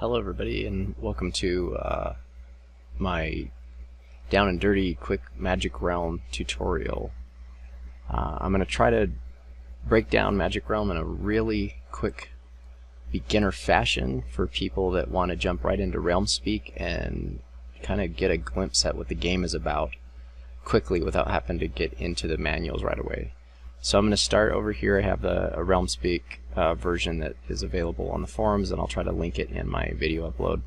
Hello everybody, and welcome to my down and dirty quick Magic Realm tutorial. I'm going to try to break down Magic Realm in a really quick beginner fashion for people that want to jump right into Realm Speak and kind of get a glimpse at what the game is about quickly without having to get into the manuals right away. So I'm going to start over here. I have a Realm Speak version that is available on the forums, and I'll try to link it in my video upload.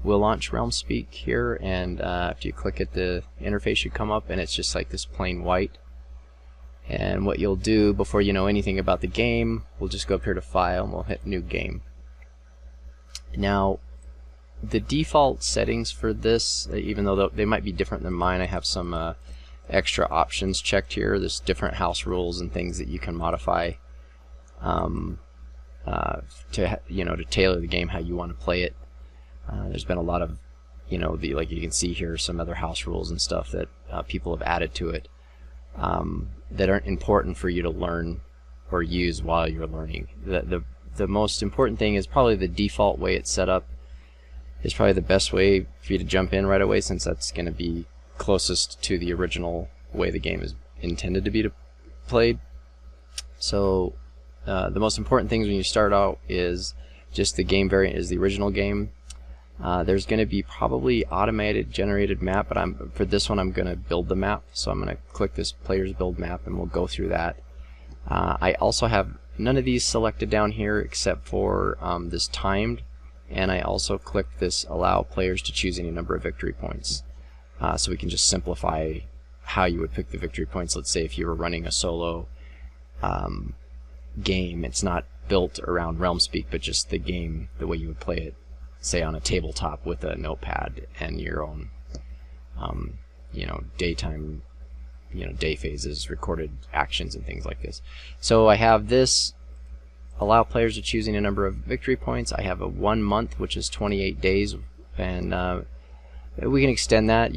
We'll launch Realm Speak here, and after you click it, the interface should come up, and it's just like this plain white. And what you'll do before you know anything about the game, we'll just go up here to File, and we'll hit New Game. Now, the default settings for this, even though they might be different than mine, I have some extra options checked here. There's different house rules and things that you can modify to tailor the game how you want to play it. There's been a lot of, like you can see here, some other house rules and stuff that people have added to it that aren't important for you to learn or use while you're learning. The most important thing is probably the default way it's set up is probably the best way for you to jump in right away, since that's going to be closest to the original way the game is intended to be played. So the most important things when you start out is just the game variant is the original game. There's going to be probably automated generated map, but for this one I'm going to build the map. So I'm going to click this player's build map and we'll go through that. I also have none of these selected down here except for this timed, and I also click this allow players to choose any number of victory points. So we can just simplify how you would pick the victory points. Let's say if you were running a solo game, it's not built around Realm Speak, but just the game, the way you would play it, say on a tabletop with a notepad and your own, daytime, day phases, recorded actions, and things like this. So I have this allow players to choosing a number of victory points. I have a 1 month, which is 28 days, and we can extend that.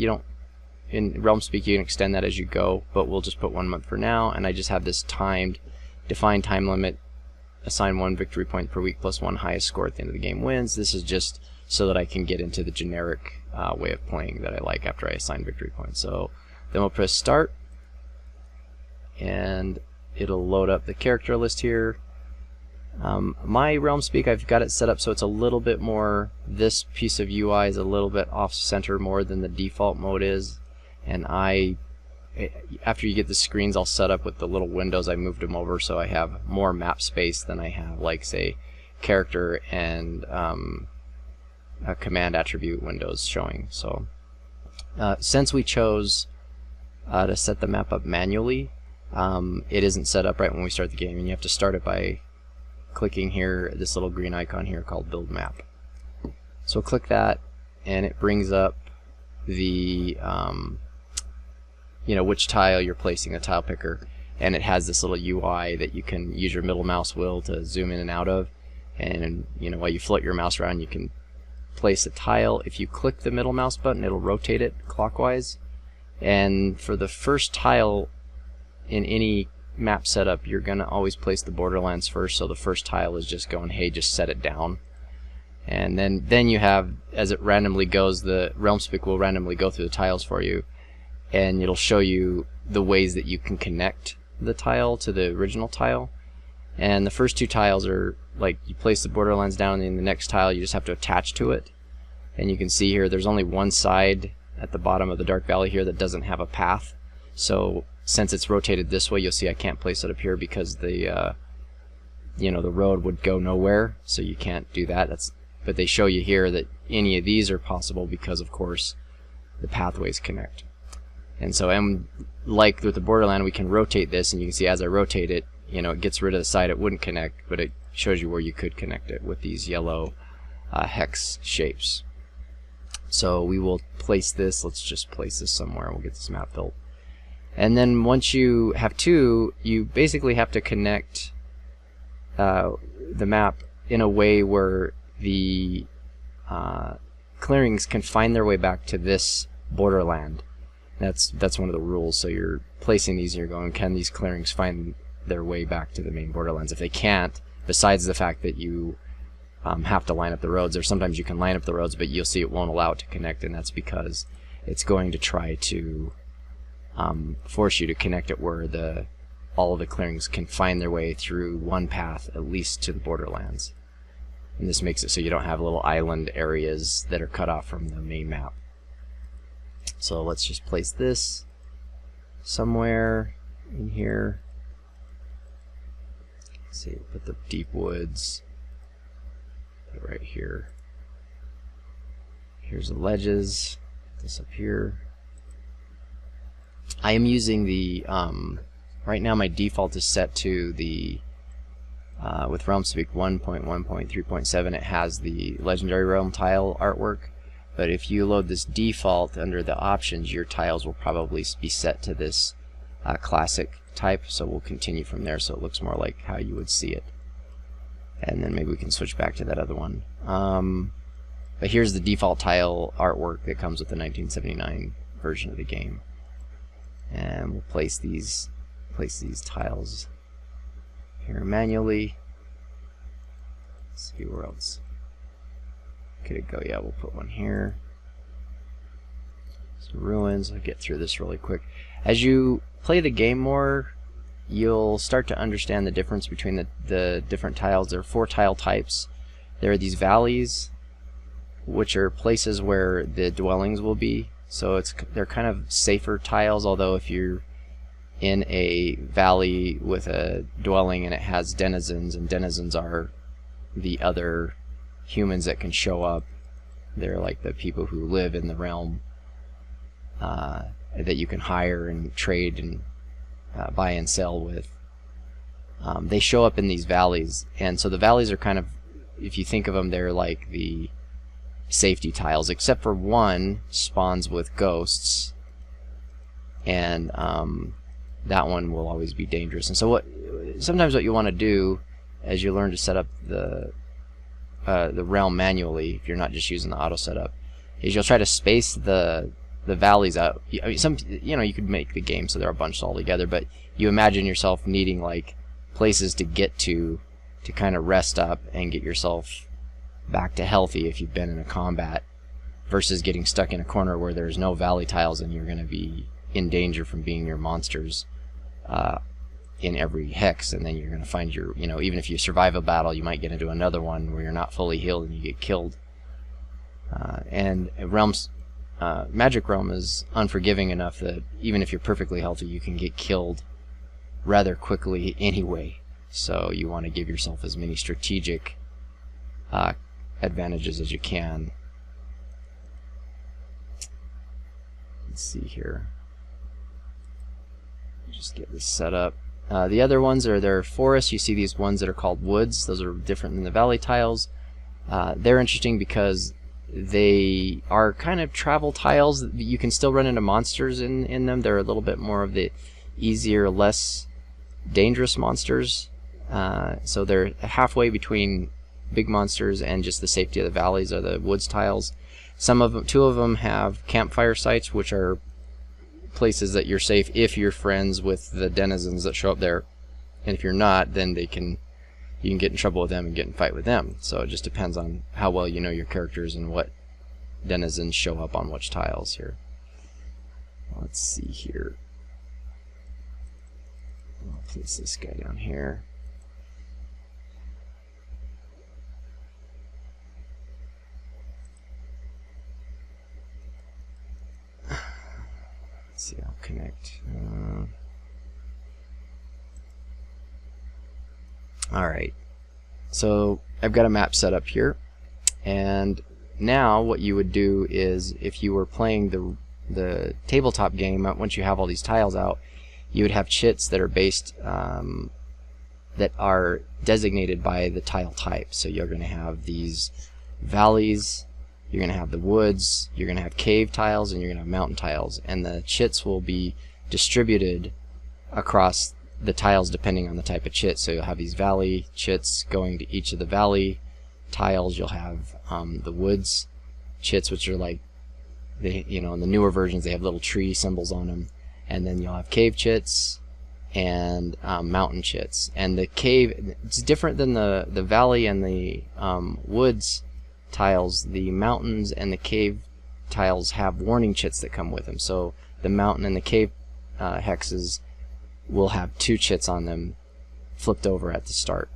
In Realm Speak you can extend that as you go, but we'll just put 1 month for now. And I just have this timed, defined time limit, assign 1 victory point per week plus 1 highest score at the end of the game wins. This is just so that I can get into the generic way of playing that I like after I assign victory points. So then we'll press start, and it'll load up the character list here. My Realm Speak, I've got it set up so it's a little bit more, this piece of UI is a little bit off center more than the default mode is, and after you get the screens all set up with the little windows, I moved them over so I have more map space than I have, like, say, character and a command attribute windows showing. So since we chose to set the map up manually, it isn't set up right when we start the game, and you have to start it by clicking here, this little green icon here called Build Map. So click that, and it brings up the which tile you're placing, the tile picker, and it has this little UI that you can use your middle mouse wheel to zoom in and out of, and while you float your mouse around you can place a tile. If you click the middle mouse button, it'll rotate it clockwise, and for the first tile in any map setup, you're going to always place the borderlands first, so the first tile is just going, hey, just set it down. And then you have, as it randomly goes, the Realm Speak will randomly go through the tiles for you, and it'll show you the ways that you can connect the tile to the original tile. And the first 2 tiles are like you place the borderlands down, and in the next tile you just have to attach to it. And you can see here there's only one side at the bottom of the Dark Valley here that doesn't have a path. So since it's rotated this way, you'll see I can't place it up here because the the road would go nowhere, so you can't do that. But they show you here that any of these are possible because, of course, the pathways connect. And so, like with the borderland, we can rotate this, and you can see as I rotate it, it gets rid of the side it wouldn't connect, but it shows you where you could connect it with these yellow hex shapes. So we will place this. Let's just place this somewhere. We'll get this map built. And then once you have 2, you basically have to connect the map in a way where the clearings can find their way back to this borderland. That's one of the rules. So you're placing these and you're going, can these clearings find their way back to the main borderlands? If they can't, besides the fact that you have to line up the roads. Or sometimes you can line up the roads, but you'll see it won't allow it to connect, and that's because it's going to try to force you to connect it where all of the clearings can find their way through one path, at least to the borderlands. And this makes it so you don't have little island areas that are cut off from the main map. So let's just place this somewhere in here. Let's see, put the deep woods right here. Here's the ledges. Put this up here. I am using the right now my default is set to the with Realmspeak 1.1.3.7. it has the Legendary Realm tile artwork, but if you load this default under the options, your tiles will probably be set to this classic type, so we'll continue from there so it looks more like how you would see it. And then maybe we can switch back to that other one. But here's the default tile artwork that comes with the 1979 version of the game. And we'll place these tiles here manually. Let's see where else could it go. Yeah, we'll put one here. Some ruins. I'll get through this really quick. As you play the game more, you'll start to understand the difference between the different tiles. There are 4 tile types. There are these valleys, which are places where the dwellings will be. So they're kind of safer tiles, although if you're in a valley with a dwelling and it has denizens, and denizens are the other humans that can show up. They're like the people who live in the realm that you can hire and trade and buy and sell with. They show up in these valleys, and so the valleys are kind of, if you think of them, they're like the safety tiles, except for one spawns with ghosts, and that one will always be dangerous. And so sometimes what you want to do as you learn to set up the realm manually, if you're not just using the auto setup, is you'll try to space the valleys out. I mean, you could make the game so they're a bunch all together, but you imagine yourself needing like places to get to kind of rest up and get yourself back to healthy if you've been in a combat, versus getting stuck in a corner where there's no valley tiles and you're going to be in danger from being near monsters in every hex, and then you're going to find even if you survive a battle, you might get into another one where you're not fully healed and you get killed. And Magic Realm is unforgiving enough that even if you're perfectly healthy, you can get killed rather quickly anyway. So you want to give yourself as many strategic advantages as you can. Let's see here. Just get this set up. The other ones are their forests. You see these ones that are called woods. Those are different than the valley tiles. They're interesting because they are kind of travel tiles. You can still run into monsters in them. They're a little bit more of the easier, less dangerous monsters. So they're halfway between big monsters and just the safety of the valleys are the woods tiles. Two of them have campfire sites, which are places that you're safe if you're friends with the denizens that show up there, and if you're not, then you can get in trouble with them and get in a fight with them. So it just depends on how well you know your characters and what denizens show up on which tiles here. Let's see here. I'll place this guy down here. Let's see, I'll connect. Alright, so I've got a map set up here, and now what you would do is, if you were playing the tabletop game, once you have all these tiles out, you would have chits that are based, that are designated by the tile type. So you're going to have these valleys, you're going to have the woods, you're going to have cave tiles, and you're going to have mountain tiles. And the chits will be distributed across the tiles depending on the type of chit. So you'll have these valley chits going to each of the valley tiles. You'll have the woods chits, which are like, in the newer versions they have little tree symbols on them. And then you'll have cave chits, and mountain chits. And the cave, it's different than the valley and the woods tiles. The mountains and the cave tiles have warning chits that come with them. So the mountain and the cave hexes will have 2 chits on them flipped over at the start.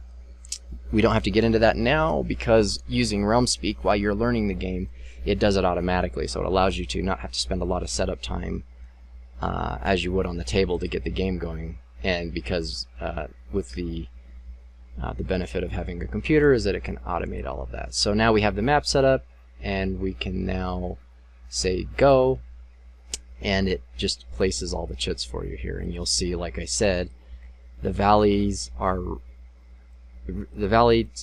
We don't have to get into that now because using Realm Speak while you're learning the game, it does it automatically, so it allows you to not have to spend a lot of setup time as you would on the table to get the game going. And because with the benefit of having a computer is that it can automate all of that. So now we have the map set up, and we can now say go, and it just places all the chits for you here. And you'll see, like I said, the valleys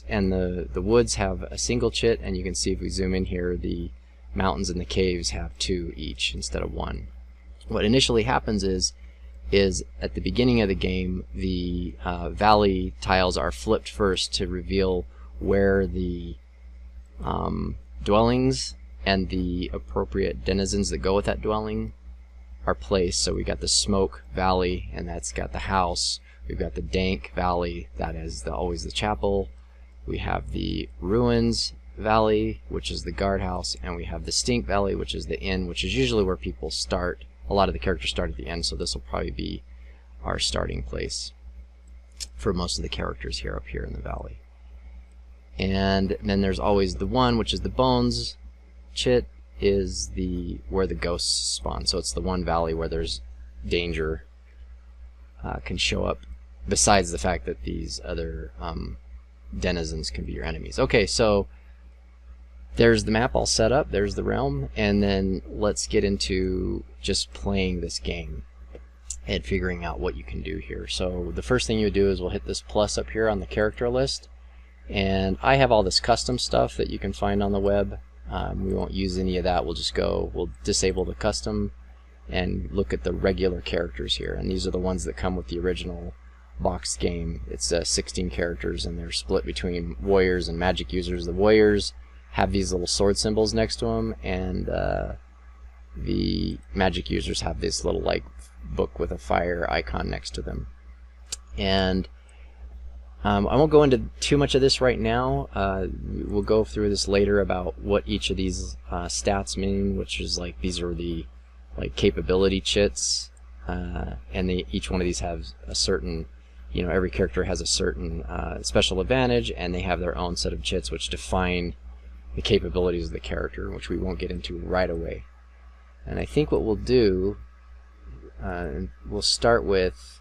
and the woods have a single chit, and you can see if we zoom in here, the mountains and the caves have 2 each instead of 1. What initially happens is at the beginning of the game, the valley tiles are flipped first to reveal where the dwellings and the appropriate denizens that go with that dwelling are placed. So we got the smoke valley, and that's got the house. We've got the dank valley, that is always the chapel. We have the ruins valley, which is the guardhouse, and we have the stink valley, which is the inn, which is usually where people start. A lot of the characters start at the end, so this will probably be our starting place for most of the characters here up here in the valley. And then there's always the one, which is the bones. Chit is where the ghosts spawn, so it's the one valley where there's danger can show up, besides the fact that these other denizens can be your enemies. Okay, so there's the map all set up, there's the realm, and then let's get into just playing this game and figuring out what you can do here. So the first thing you do is we'll hit this plus up here on the character list, and I have all this custom stuff that you can find on the web. We won't use any of that. We'll disable the custom and look at the regular characters here, and these are the ones that come with the original boxed game. It's 16 characters, and they're split between warriors and magic users. The warriors have these little sword symbols next to them, and the magic users have this little like book with a fire icon next to them. And I won't go into too much of this right now. We'll go through this later about what each of these stats mean, which is like these are the capability chits, and each one of these has a certain, every character has a certain special advantage, and they have their own set of chits which define the capabilities of the character, which we won't get into right away. And I think what we'll do, we'll start with,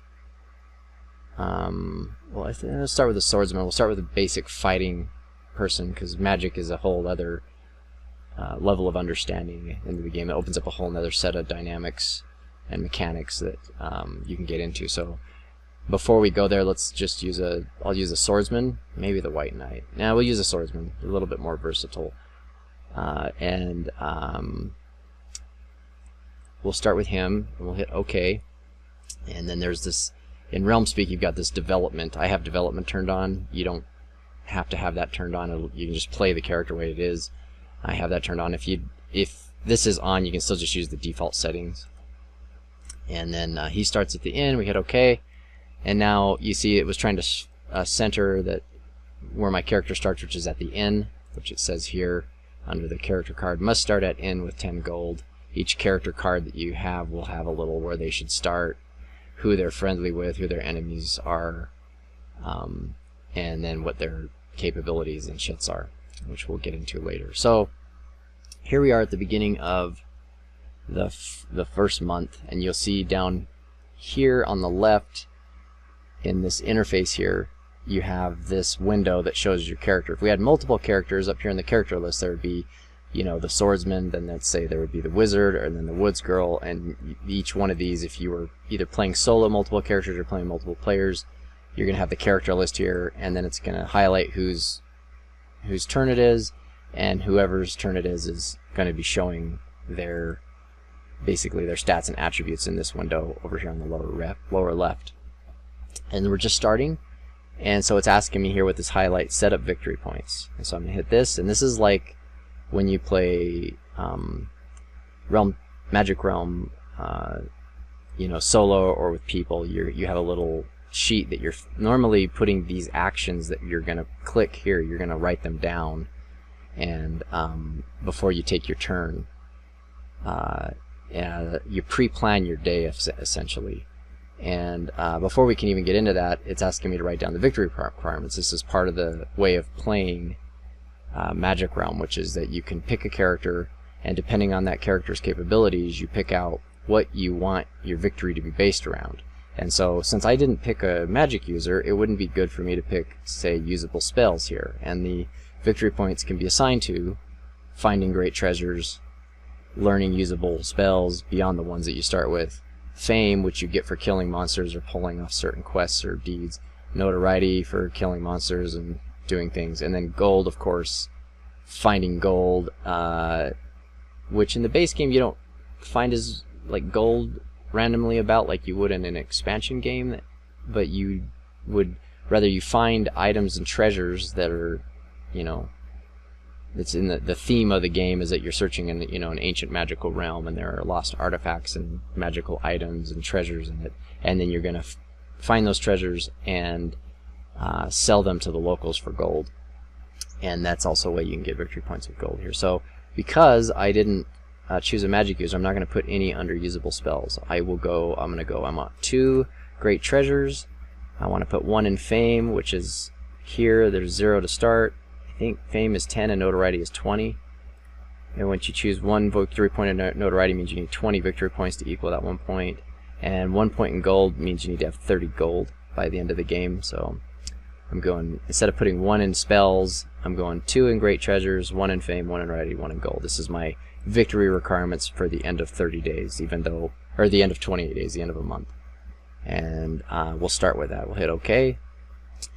let's start with the swordsman. We'll start with a basic fighting person, because magic is a whole other level of understanding into the game. It opens up a whole other set of dynamics and mechanics that you can get into. So before we go there, let's just I'll use a swordsman, maybe the white knight. Now we'll use a swordsman, a little bit more versatile. And we'll start with him, and we'll hit OK. And then there's this, in Realm Speak, you've got this development. I have development turned on. You don't have to have that turned on. You can just play the character the way it is. I have that turned on. If this is on, you can still just use the default settings. And then he starts at the end. We hit OK. And now you see it was trying to center that where my character starts, which is at the inn, which it says here under the character card, must start at inn with 10 gold. Each character card that you have will have a little where they should start, who they're friendly with, who their enemies are, and then what their capabilities and chits are, which we'll get into later. So here we are at the beginning of the first month, and you'll see down here on the left in this interface here, you have this window that shows your character. If we had multiple characters up here in the character list, there would be, the swordsman, then let's say there would be the wizard, or then the woods girl, and each one of these, if you were either playing solo multiple characters or playing multiple players, you're going to have the character list here, and then it's going to highlight whose turn it is, and whoever's turn it is going to be showing basically their stats and attributes in this window over here on the lower left. And we're just starting, and so it's asking me here with this highlight, set up victory points. And so I'm going to hit this, and this is like when you play Magic Realm you know, solo or with people, you have a little sheet that you're normally putting these actions that you're going to click here. You're going to write them down, and before you take your turn, you pre-plan your day essentially. And before we can even get into that, it's asking me to write down the victory requirements. This is part of the way of playing Magic Realm, which is that you can pick a character, and depending on that character's capabilities, you pick out what you want your victory to be based around. And so, since I didn't pick a magic user, it wouldn't be good for me to pick, say, usable spells here. And the victory points can be assigned to finding great treasures, learning usable spells beyond the ones that you start with, fame, which you get for killing monsters or pulling off certain quests or deeds, notoriety for killing monsters and doing things, and then gold, of course, finding gold, which in the base game you don't find as like gold randomly about like you would in an expansion game, but you would rather you find items and treasures that are, you know, it's in the theme of the game is that you're searching in, you know, an ancient magical realm, and there are lost artifacts and magical items and treasures in it, and then you're gonna find those treasures and sell them to the locals for gold. And that's also a way you can get victory points with gold here. So because I didn't choose a magic user, I'm not going to put any underusable spells. I'm on 2 great treasures. I want to put 1 in fame, which is here. There's 0 to start. I think fame is 10 and notoriety is 20. And once you choose 1 victory point in notoriety, means you need 20 victory points to equal that 1 point. And 1 point in gold means you need to have 30 gold by the end of the game. So I'm going, instead of putting 1 in spells, I'm going 2 in great treasures, 1 in fame, 1 in notoriety, 1 in gold. This is my victory requirements for the end of 30 days, even though, or the end of 28 days, the end of a month. And we'll start with that. We'll hit OK.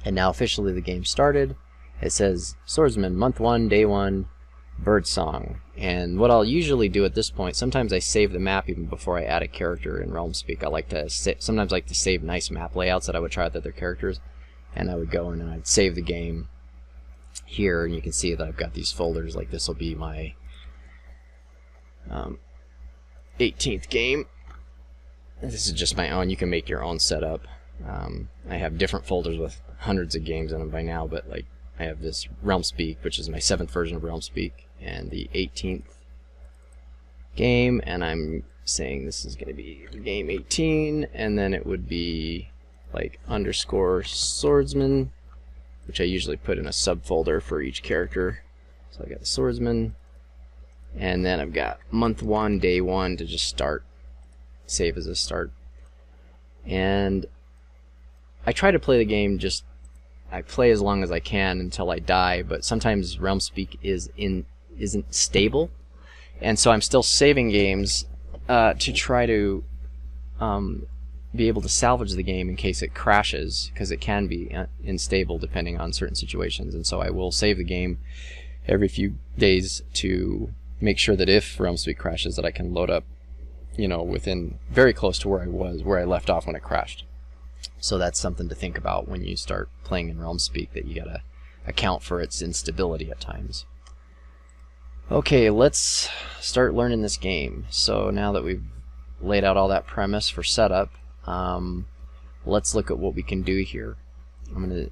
And now officially the game started. It says Swordsman, month 1, day 1, Birdsong. And what I'll usually do at this point, sometimes I save the map even before I add a character in Realmspeak. I like to sometimes like to save nice map layouts that I would try with other characters. And I would go in and I'd save the game here, and you can see that I've got these folders. Like this will be my 18th game. This is just my own. You can make your own setup. I have different folders with hundreds of games in them by now, but like I have this Realmspeak, which is my 7th version of Realmspeak, and the 18th game, and I'm saying this is going to be game 18, and then it would be like _ swordsman, which I usually put in a subfolder for each character. So I got the swordsman, and then I've got month 1, day 1 to just start, save as a start. And I try to play the game I play as long as I can until I die, but sometimes Realmspeak isn't stable, and so I'm still saving games to try to be able to salvage the game in case it crashes, because it can be unstable depending on certain situations. And so I will save the game every few days to make sure that if Realmspeak crashes, that I can load up, you know, within very close to where I left off when it crashed. So that's something to think about when you start playing in Realmspeak, that you gotta account for its instability at times. Okay, let's start learning this game. So now that we've laid out all that premise for setup, let's look at what we can do here. I'm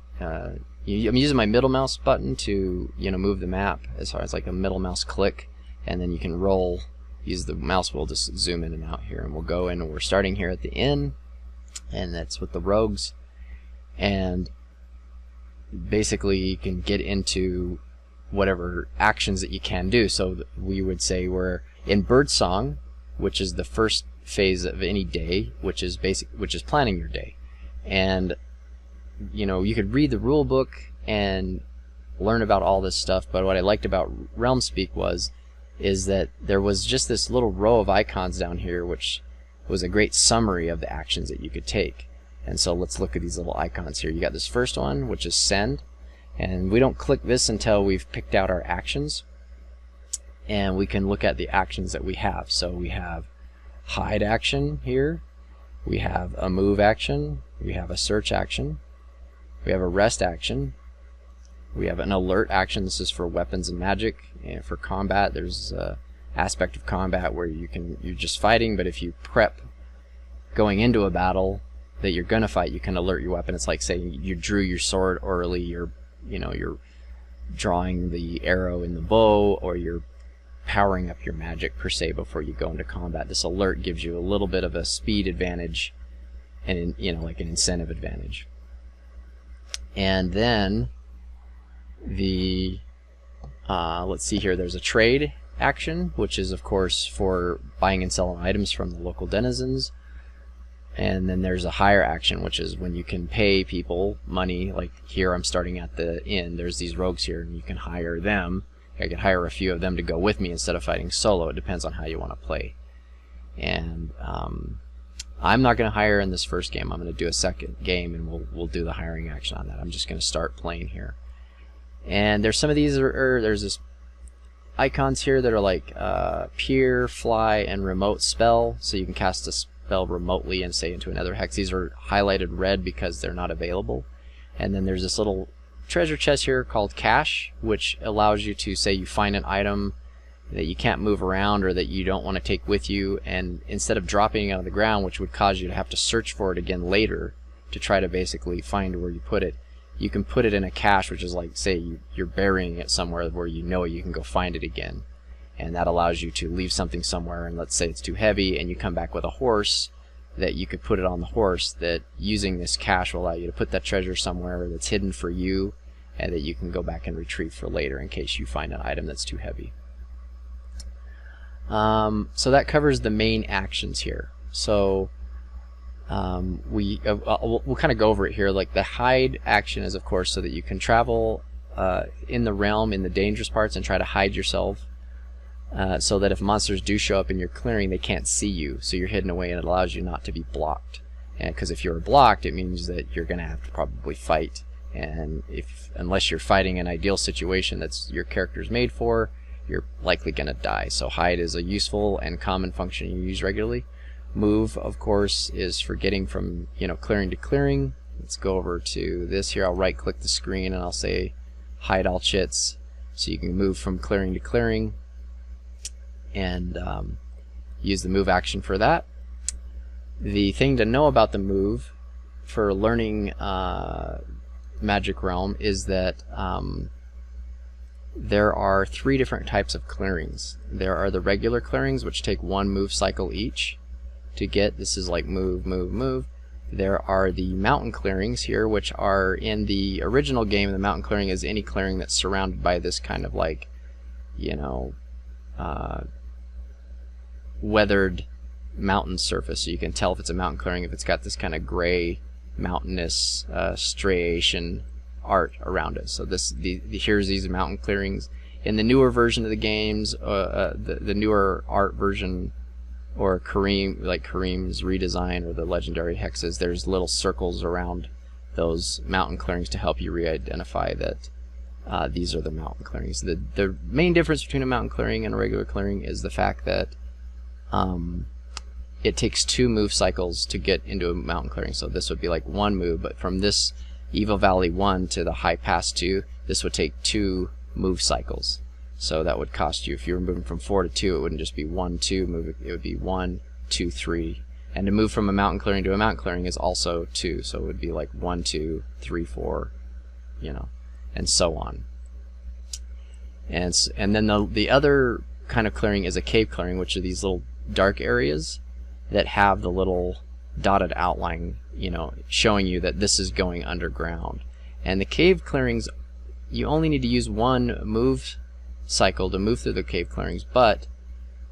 using my middle mouse button to, you know, move the map as far as like a middle mouse click, and then you can roll, use the mouse wheel to zoom in and out here. And we'll go in, and we're starting here at the inn, and that's with the rogues. And basically you can get into whatever actions that you can do. So we would say we're in Birdsong, which is the first phase of any day, which is planning your day. And you know, you could read the rule book and learn about all this stuff, but what I liked about Realmspeak is that there was just this little row of icons down here, which was a great summary of the actions that you could take. And so let's look at these little icons here. You got this first one, which is send, and we don't click this until we've picked out our actions, and we can look at the actions that we have. So we have hide action here, we have a move action, we have a search action, we have a rest action, we have an alert action. This is for weapons and magic. And for combat, there's an aspect of combat where you're just fighting, but if you prep going into a battle that you're gonna fight, you can alert your weapon. It's like saying you drew your sword early, you're drawing the arrow in the bow, or you're powering up your magic per se before you go into combat. This alert gives you a little bit of a speed advantage and like an incentive advantage. And then the let's see here, there's a trade action, which is of course for buying and selling items from the local denizens. And then there's a hire action, which is when you can pay people money. Like here I'm starting at the inn, there's these rogues here, and you can hire them. I can hire a few of them to go with me instead of fighting solo. It depends on how you want to play. And I'm not going to hire in this first game. I'm going to do a second game, and we'll do the hiring action on that. I'm just going to start playing here. And there's some of these there's this icons here that are like peer, fly, and remote spell. So you can cast a spell remotely and say into another hex. These are highlighted red because they're not available. And then there's this little treasure chest here called cache, which allows you to say you find an item that you can't move around or that you don't want to take with you, and instead of dropping it on the ground, which would cause you to have to search for it again later to try to basically find where you put it, you can put it in a cache, which is like, say you're burying it somewhere where you know you can go find it again. And that allows you to leave something somewhere, and let's say it's too heavy and you come back with a horse, that you could put it on the horse, that using this cache will allow you to put that treasure somewhere that's hidden for you, and that you can go back and retrieve for later in case you find an item that's too heavy. So that covers the main actions here. So we'll kind of go over it here. Like the hide action is of course so that you can travel in the realm, in the dangerous parts, and try to hide yourself, so that if monsters do show up in your clearing, they can't see you, so you're hidden away, and it allows you not to be blocked. And because if you're blocked, it means that you're gonna have to probably fight, and unless you're fighting an ideal situation that's your character's made for, you're likely gonna die. So hide is a useful and common function you use regularly. Move, of course, is for getting from clearing to clearing. Let's go over to this here. I'll right click the screen and I'll say hide all chits, so you can move from clearing to clearing, and use the move action for that. The thing to know about the move for learning Magic Realm is that there are 3 different types of clearings. There are the regular clearings, which take 1 move cycle each to get. This is like move, move, move. There are the mountain clearings here, which are in the original game. The mountain clearing is any clearing that's surrounded by this kind of like, weathered mountain surface. So you can tell if it's a mountain clearing if it's got this kind of gray mountainous striation art around it. So here's these mountain clearings. In the newer version of the games, the newer art version, or Kareem's redesign, or the legendary hexes, there's little circles around those mountain clearings to help you re-identify that these are the mountain clearings. The main difference between a mountain clearing and a regular clearing is the fact that it takes 2 move cycles to get into a mountain clearing. So this would be like 1 move, but from this Evil Valley 1 to the High Pass 2, this would take 2 move cycles. So that would cost you, if you were moving from 4 to 2, it wouldn't just be 1, 2 move, it would be 1, 2, 3. And to move from a mountain clearing to a mountain clearing is also 2, so it would be like 1, 2, 3, 4, and so on. And then the other kind of clearing is a cave clearing, which are these little dark areas that have the little dotted outline, showing you that this is going underground. And the cave clearings, you only need to use 1 move cycle to move through the cave clearings, but,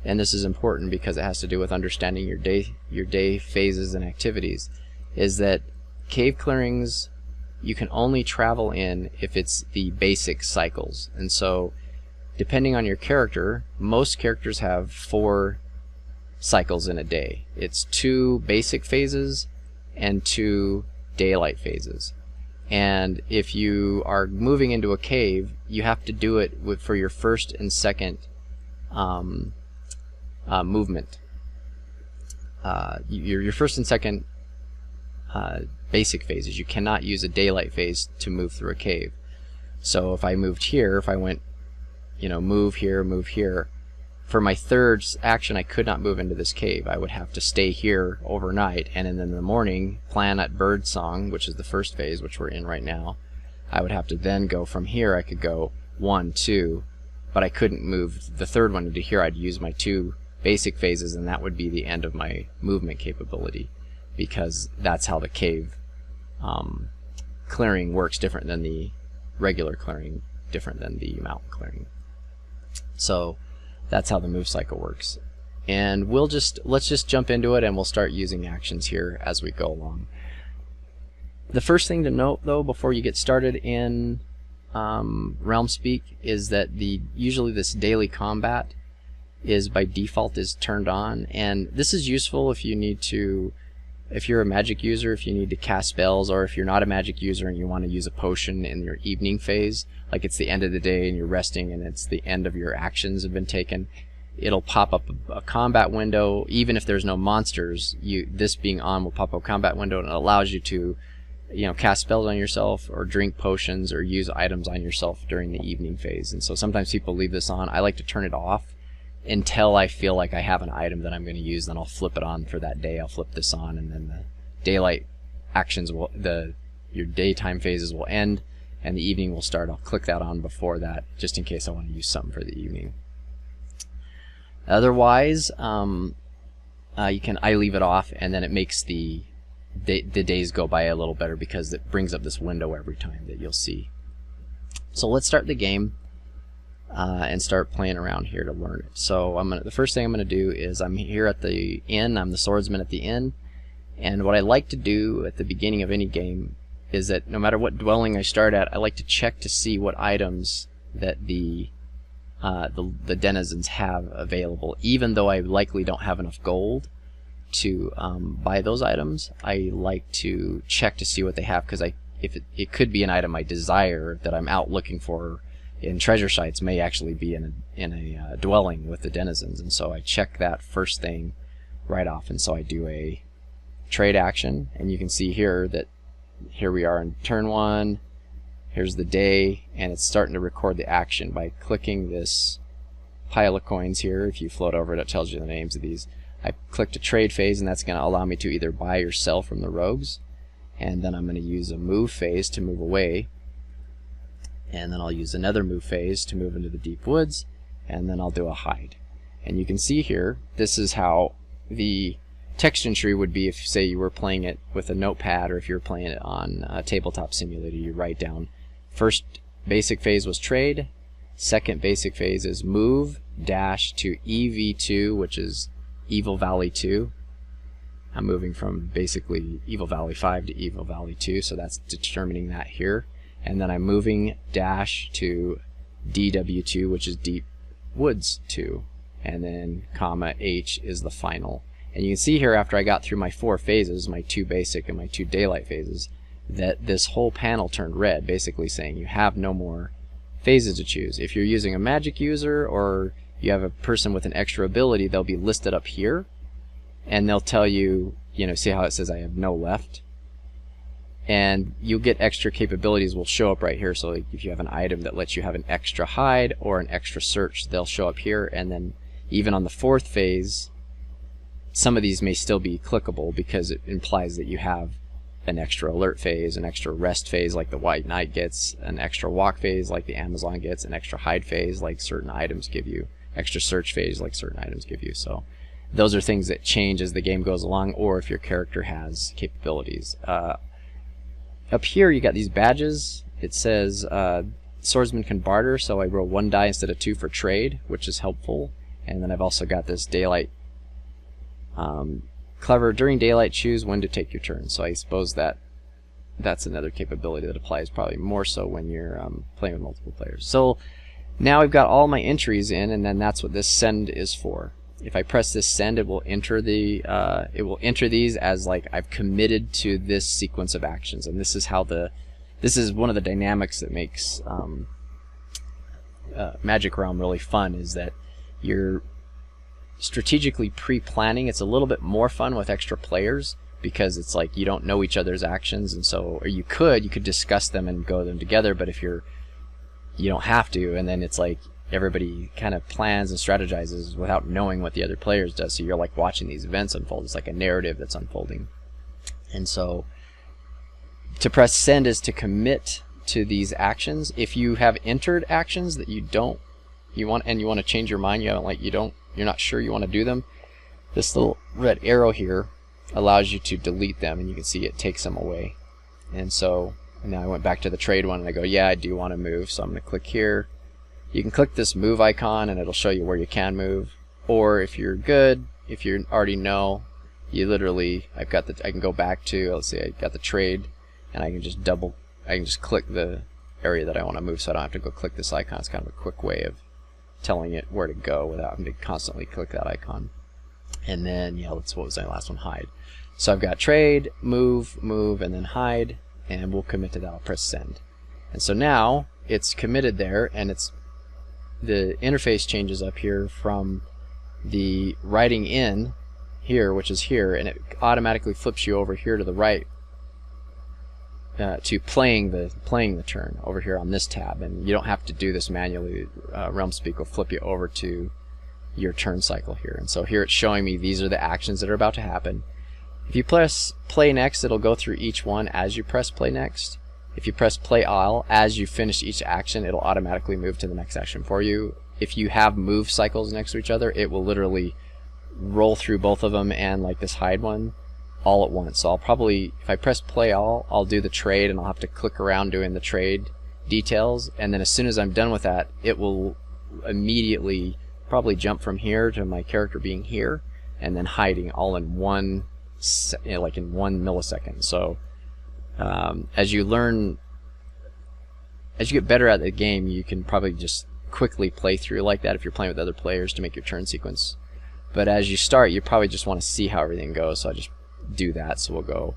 and this is important because it has to do with understanding your day phases and activities, is that cave clearings you can only travel in if it's the basic cycles. And so depending on your character, most characters have 4 cycles in a day. It's 2 basic phases and 2 daylight phases. And if you are moving into a cave, you have to do it for your first and second movement. Your first and second basic phases. You cannot use a daylight phase to move through a cave. So if I moved here, if I went, move here, for my third action, I could not move into this cave. I would have to stay here overnight, and then in the morning plan at Birdsong, which is the first phase, which we're in right now. I would have to then go from here. I could go 1, 2, but I couldn't move the third one into here. I'd use my 2 basic phases, and that would be the end of my movement capability, because that's how the cave clearing works, different than the regular clearing, different than the mountain clearing. So that's how the move cycle works. And let's just jump into it, and we'll start using actions here as we go along. The first thing to note, though, before you get started in Realm Speak, is that usually this daily combat is by default is turned on, and this is useful if you need to, if you're a magic user, if you need to cast spells, or if you're not a magic user and you want to use a potion in your evening phase, like it's the end of the day and you're resting and it's the end of your actions have been taken. It'll pop up a combat window. Even if there's no monsters, this being on will pop up a combat window, and it allows you to, you know, cast spells on yourself or drink potions or use items on yourself during the evening phase. And so sometimes people leave this on. I like to turn it off until I feel like I have an item that I'm going to use. Then I'll flip it on for that day. I'll flip this on, and then the daylight actions will, your daytime phases will end, and the evening will start. I'll click that on before that, just in case I want to use something for the evening. Otherwise, I leave it off, and then it makes the days go by a little better, because it brings up this window every time that you'll see. So let's start the game and start playing around here to learn it. So the first thing I'm going to do is, I'm here at the inn. I'm the swordsman at the inn, and what I like to do at the beginning of any game is that no matter what dwelling I start at, I like to check to see what items that the denizens have available. Even though I likely don't have enough gold to buy those items, I like to check to see what they have, because if it could be an item I desire that I'm out looking for in treasure sites, may actually be in a dwelling with the denizens, and so I check that first thing right off. And so I do a trade action, and you can see here that here we are in turn 1. Here's the day, and it's starting to record the action by clicking this pile of coins here. If you float over it, it tells you the names of these. I clicked a trade phase, and that's going to allow me to either buy or sell from the rogues. And then I'm going to use a move phase to move away. And then I'll use another move phase to move into the deep woods. And then I'll do a hide. And you can see here, this is how the text entry would be if, say, you were playing it with a notepad, or if you were playing it on a tabletop simulator. You write down, first basic phase was trade, second basic phase is move dash to EV2, which is Evil Valley 2. I'm moving from basically Evil Valley 5 to Evil Valley 2, so that's determining that here. And then I'm moving dash to DW2, which is Deep Woods 2, and then comma H is the final. And you can see here, after I got through my 4 phases, my 2 basic and my 2 daylight phases, that this whole panel turned red, basically saying you have no more phases to choose. If you're using a magic user, or you have a person with an extra ability, they'll be listed up here, and they'll tell you, you know, see how it says I have no left? And you'll get extra capabilities will show up right here. So like if you have an item that lets you have an extra hide or an extra search, they'll show up here. And then even on the 4th phase, some of these may still be clickable, because it implies that you have an extra alert phase, an extra rest phase like the White Knight gets, an extra walk phase like the Amazon gets, an extra hide phase like certain items give you, extra search phase like certain items give you. So those are things that change as the game goes along, or if your character has capabilities. Up here you got these badges. It says swordsman can barter, so I roll 1 die instead of 2 for trade, which is helpful. And then I've also got this daylight. Clever, during daylight choose when to take your turn. So I suppose that's another capability that applies probably more so when you're playing with multiple players. So now I've got all my entries in, and then that's what this send is for. If I press this send, it will enter these as like I've committed to this sequence of actions. And this is how this is one of the dynamics that makes Magic Realm really fun, is that you're strategically pre-planning. It's a little bit more fun with extra players, because it's like you don't know each other's actions, and so, or you could discuss them and go them together, but if you don't have to, and then it's like everybody kind of plans and strategizes without knowing what the other players does. So you're like watching these events unfold. It's like a narrative that's unfolding. And so to press send is to commit to these actions. If you have entered actions that you want to change your mind, you're not sure you want to do them, this little red arrow here allows you to delete them, and you can see it takes them away. And so now I went back to the trade one and I go, yeah, I do want to move, so I'm going to click here. You can click this move icon and it'll show you where you can move, or if you're good, if you already know, you literally, I can go back to, let's see, I got the trade, and I can just click the area that I want to move, so I don't have to go click this icon. It's kind of a quick way of telling it where to go without having to constantly click that icon. And then, yeah, what was my last one? Hide. So I've got trade, move, and then hide, and we'll commit to that. I'll press send. And so now it's committed there, and the interface changes up here from the writing in here, which is here, and it automatically flips you over here to the right to playing the turn over here on this tab, and you don't have to do this manually. Realmspeak will flip you over to your turn cycle here. And so here it's showing me these are the actions that are about to happen. If you press play next, it'll go through each one as you press play next. If you press play all, as you finish each action, it'll automatically move to the next action for you. If you have move cycles next to each other, it will literally roll through both of them, and like this hide one, all at once. So I'll probably, if I press play all, I'll do the trade, and I'll have to click around doing the trade details, and then as soon as I'm done with that, it will immediately probably jump from here to my character being here, and then hiding all in one, like in 1 millisecond. So as you get better at the game, you can probably just quickly play through like that if you're playing with other players to make your turn sequence. But as you start, you probably just want to see how everything goes, so I just do that. So we'll go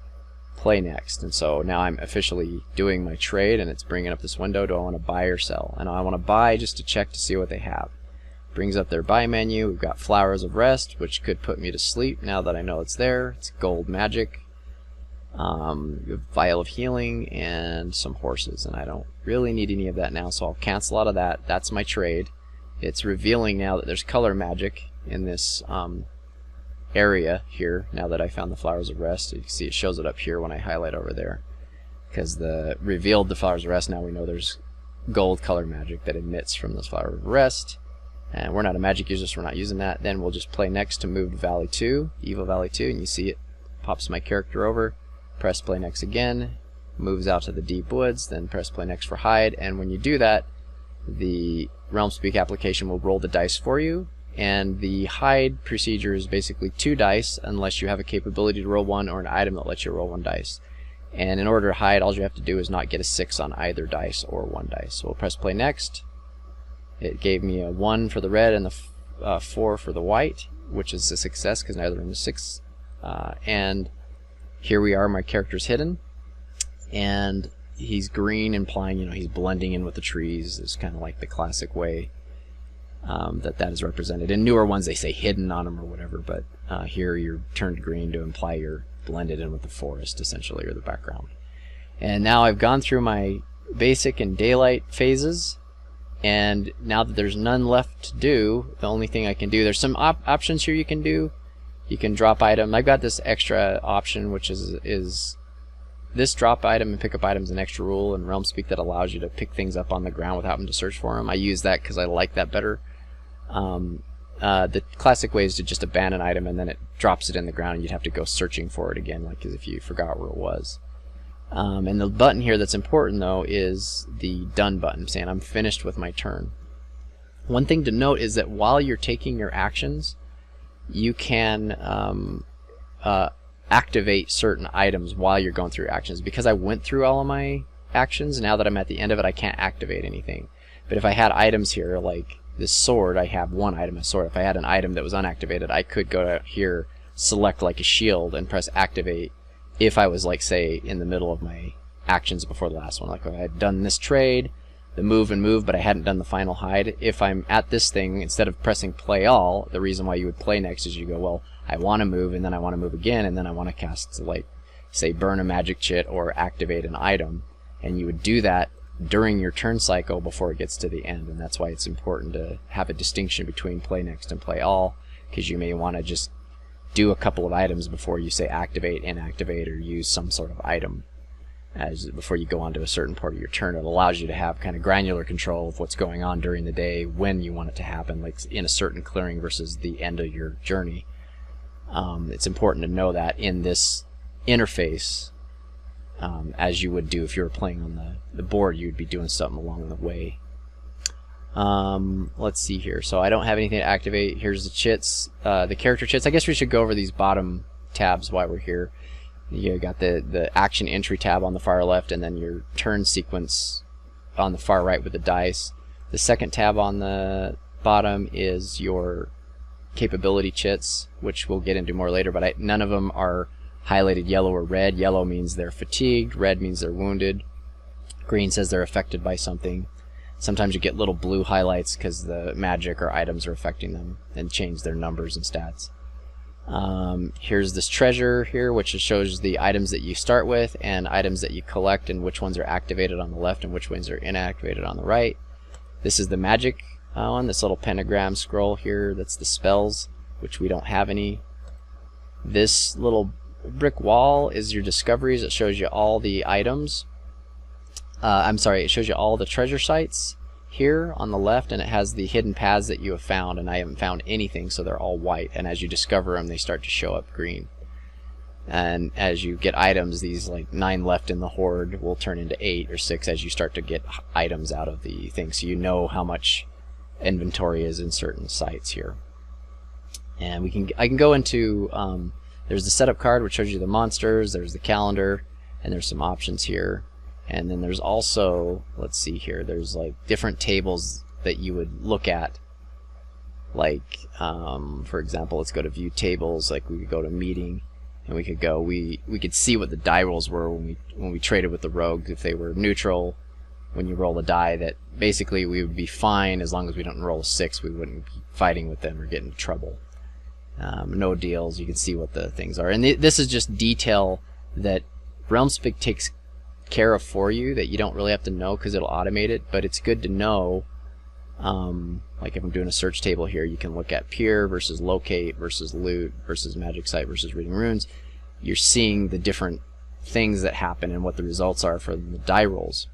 play next, and so now I'm officially doing my trade, and it's bringing up this window. Do I want to buy or sell? And I want to buy just to check to see what they have. Brings up their buy menu. We've got Flowers of Rest, which could put me to sleep now that I know it's there. It's gold magic, Vial of Healing, and some horses, and I don't really need any of that now, so I'll cancel out of that. That's my trade. It's revealing now that there's color magic in this area here, now that I found the Flowers of Rest. You can see it shows it up here when I highlight over there, because revealed the Flowers of Rest. Now we know there's gold color magic that emits from those Flowers of Rest, and we're not a magic user, so we're not using that. Then we'll just play next to move to Valley 2, Evil Valley 2, and you see it pops my character over. Press play next again, moves out to the deep woods, then press play next for hide, and when you do that, the Realmspeak application will roll the dice for you. And the hide procedure is basically 2 dice, unless you have a capability to roll 1 or an item that lets you roll 1 dice. And in order to hide, all you have to do is not get a 6 on either dice or 1 dice. So we'll press play next. It gave me a 1 for the red and the 4 for the white, which is a success because neither of them is 6. And here we are, my character's hidden, and he's green, implying he's blending in with the trees. It's kind of like the classic way that is represented. In newer ones they say hidden on them or whatever, but here you're turned green to imply you're blended in with the forest essentially, or the background. And now I've gone through my basic and daylight phases, and now that there's none left to do, the only thing I can do, there's some options here you can do. You can drop item. I've got this extra option, which is this drop item and pick up items, an extra rule in Realmspeak that allows you to pick things up on the ground without having to search for them. I use that because I like that better. The classic way is to just abandon an item and then it drops it in the ground, and you'd have to go searching for it again, like as if you forgot where it was. And the button here that's important though is the done button, saying I'm finished with my turn. One thing to note is that while you're taking your actions, you can activate certain items while you're going through your actions. Because I went through all of my actions, now that I'm at the end of it, I can't activate anything. But if I had items here, like this sword, I have 1 item, a sword. If I had an item that was unactivated, I could go to here, select like a shield, and press activate if I was, like, say, in the middle of my actions before the last one. Like if I had done this trade, the move and move, but I hadn't done the final hide. If I'm at this thing, instead of pressing play all, the reason why you would play next is you go, well, I want to move, and then I want to move again, and then I want to cast, like, say, burn a magic chit or activate an item, and you would do that during your turn cycle before it gets to the end, and that's why it's important to have a distinction between play next and play all, because you may want to just do a couple of items before you say activate, inactivate, or use some sort of item before you go on to a certain part of your turn. It allows you to have kind of granular control of what's going on during the day when you want it to happen, like in a certain clearing versus the end of your journey. It's important to know that in this interface, as you would do if you were playing on the board, you'd be doing something along the way. Let's see here. So I don't have anything to activate. Here's the chits, the character chits. I guess we should go over these bottom tabs while we're here. You got the action entry tab on the far left, and then your turn sequence on the far right with the dice. The second tab on the bottom is your capability chits, which we'll get into more later, but none of them are highlighted yellow or red. Yellow means they're fatigued, red means they're wounded, green says they're affected by something. Sometimes you get little blue highlights because the magic or items are affecting them and change their numbers and stats. Here's this treasure here, which shows the items that you start with and items that you collect and which ones are activated on the left and which ones are inactivated on the right. This is the magic one, this little pentagram scroll here, that's the spells, which we don't have any. This little brick wall is your discoveries. It shows you all the items. It shows you all the treasure sites here on the left, and it has the hidden paths that you have found, and I haven't found anything, so they're all white, and as you discover them they start to show up green. And as you get items, these like 9 left in the Hoard will turn into 8 or 6 as you start to get items out of the thing, so you know how much inventory is in certain sites here. And I can go into there's the setup card, which shows you the monsters, there's the calendar, and there's some options here. And then there's also, let's see here, there's like different tables that you would look at. Like, for example, let's go to view tables. Like we could go to meeting, and we could see what the die rolls were when we traded with the rogues. If they were neutral, when you roll a die, that basically we would be fine as long as we don't roll a 6. We wouldn't be fighting with them or get into trouble. No deals. You can see what the things are, and this is just detail that Realmspeak takes care of for you, that you don't really have to know because it'll automate it, but it's good to know. Like if I'm doing a search table here, you can look at peer versus locate versus loot versus magic site versus reading runes. You're seeing the different things that happen and what the results are for the die rolls,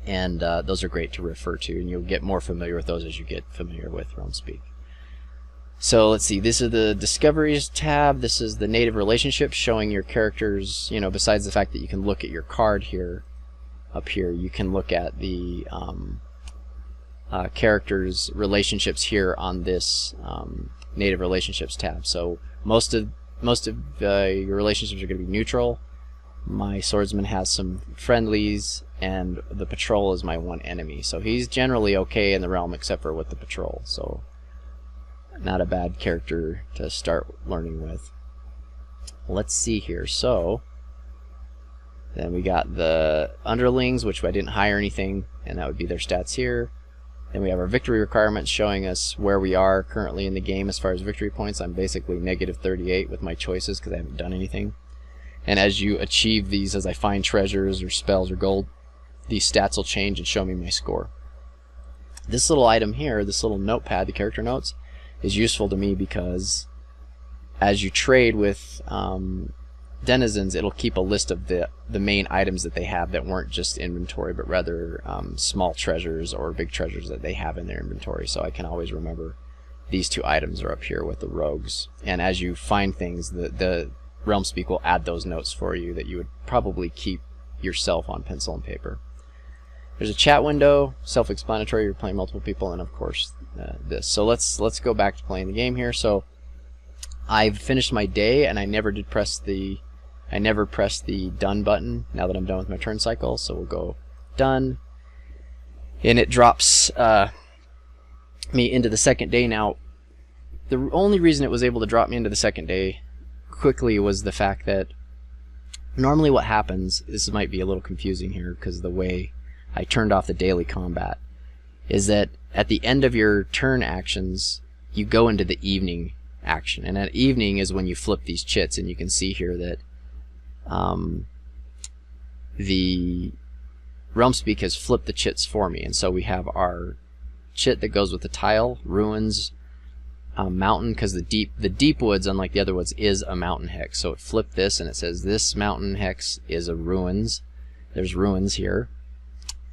and those are great to refer to, and you'll get more familiar with those as you get familiar with Realmspeak. So let's see, this is the Discoveries tab. This is the native relationships, showing your characters, you know, besides the fact that you can look at your card here, up here, you can look at the characters' relationships here on this native relationships tab. So most of your relationships are going to be neutral. My swordsman has some friendlies, and the patrol is my one enemy. So he's generally okay in the realm except for with the patrol. So not a bad character to start learning with. Let's see here. So then we got the underlings, which I didn't hire anything, and that would be their stats here. Then we have our victory requirements showing us where we are currently in the game as far as victory points. I'm basically -38 with my choices because I haven't done anything. And as you achieve these, as I find treasures or spells or gold, these stats will change and show me my score. This little item here, this little notepad, the character notes, is useful to me because as you trade with denizens, it'll keep a list of the main items that they have that weren't just inventory, but rather small treasures or big treasures that they have in their inventory. So I can always remember these 2 items are up here with the rogues. And as you find things, the Realmspeak will add those notes for you that you would probably keep yourself on pencil and paper. There's a chat window, self-explanatory. You're playing multiple people, and of course this. So let's go back to playing the game here. So I've finished my day, and I never pressed the done button now that I'm done with my turn cycle. So we'll go done, and it drops me into the second day. Now the only reason it was able to drop me into the second day quickly was the fact that normally what happens, this might be a little confusing here because the way I turned off the daily combat, is that at the end of your turn actions you go into the evening action, and at evening is when you flip these chits, and you can see here that the Realmspeak has flipped the chits for me, and so we have our chit that goes with the tile, ruins, mountain, because the deep woods, unlike the other woods, is a mountain hex. So it flipped this, and it says this mountain hex is a ruins. There's ruins here,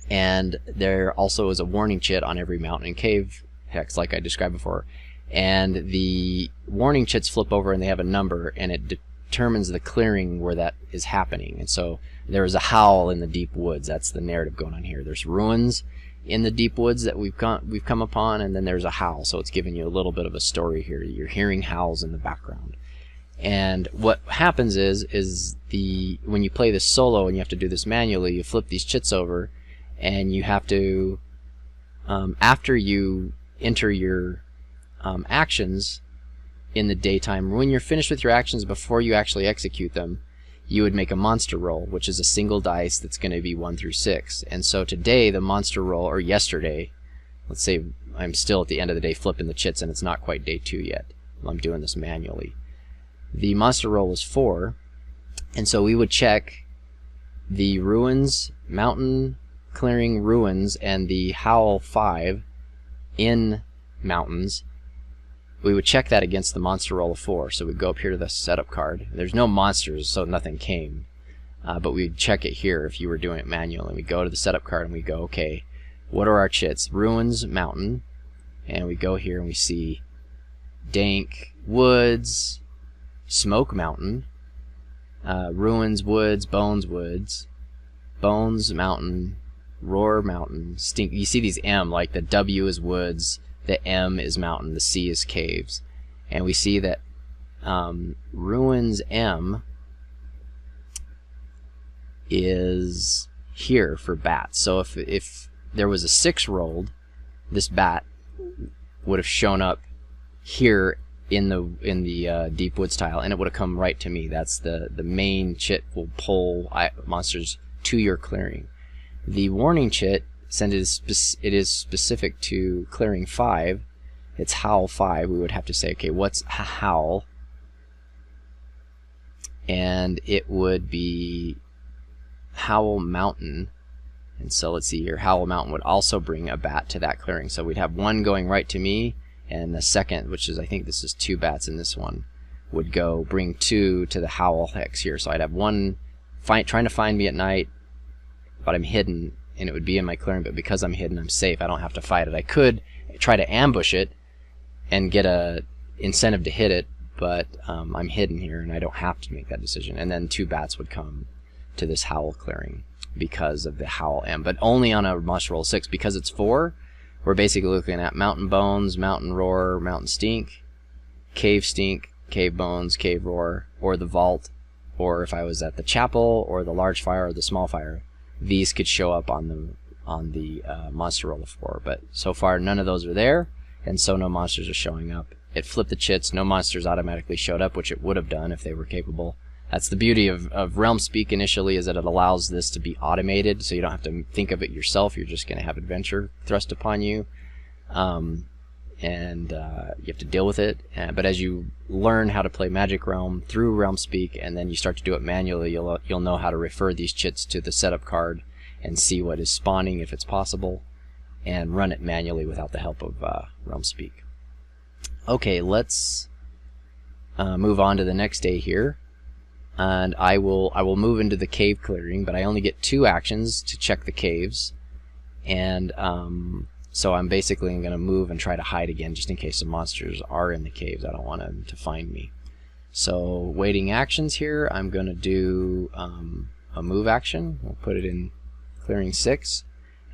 and there also is a warning chit on every mountain and cave hex, like I described before. And the warning chits flip over, and they have a number, and it determines the clearing where that is happening. And so there is a howl in the deep woods. That's the narrative going on here. There's ruins in the deep woods that we've come upon, and then there's a howl. So it's giving you a little bit of a story here. You're hearing howls in the background. And what happens is when you play this solo and you have to do this manually, you flip these chits over, and you have to, after you enter your actions in the daytime, when you're finished with your actions, before you actually execute them, you would make a monster roll, which is a single dice that's going to be 1 through 6. And so today, the monster roll, or yesterday, let's say I'm still at the end of the day flipping the chits and it's not quite day 2 yet. I'm doing this manually. The monster roll was 4, and so we would check the ruins, mountain clearing ruins, and the howl 5 in mountains. We would check that against the monster roll of 4. So we'd go up here to the setup card. There's no monsters, so nothing came. But we'd check it here if you were doing it manually. And we go to the setup card and we go, okay, what are our chits? Ruins, mountain. And we go here and we see dank woods, smoke mountain, ruins, woods, bones, mountain, roar mountain, stink. You see these M, like the W is woods, the M is mountain, the C is caves. And we see that ruins M is here for bats. So if there was a 6 rolled, this bat would have shown up here in the deep woods tile, and it would have come right to me. That's the main chit will pull monsters to your clearing. The warning chit, since it is specific to clearing 5, it's howl 5. We would have to say, okay, what's howl? And it would be howl mountain. And so let's see here, howl mountain would also bring a bat to that clearing. So we'd have 1 going right to me, and the second, which is, I think this is 2 bats in this one, would go bring 2 to the howl hex here. So I'd have 1 trying to find me at night, but I'm hidden, and it would be in my clearing, but because I'm hidden, I'm safe. I don't have to fight it. I could try to ambush it and get a incentive to hit it, but I'm hidden here, and I don't have to make that decision. And then 2 bats would come to this howl clearing because of the howl M, but only on a monster roll 6. Because it's 4, we're basically looking at mountain bones, mountain roar, mountain stink, cave bones, cave roar, or the vault, or if I was at the chapel, or the large fire, or the small fire, these could show up on the monster roll of 4. But so far none of those are there, and so no monsters are showing up. It flipped the chits, no monsters automatically showed up, which it would have done if they were capable. That's the beauty of Realmspeak initially, is that it allows this to be automated, so you don't have to think of it yourself. You're just going to have adventure thrust upon you, and you have to deal with it. But as you learn how to play Magic Realm through Realmspeak, and then you start to do it manually, you'll know how to refer these chits to the setup card and see what is spawning if it's possible, and run it manually without the help of Realmspeak. Okay, let's move on to the next day here. And I will move into the cave clearing, but I only get 2 actions to check the caves, and so I'm basically going to move and try to hide again, just in case some monsters are in the caves. I don't want them to find me. So waiting actions here, I'm going to do a move action. I'll put it in clearing 6,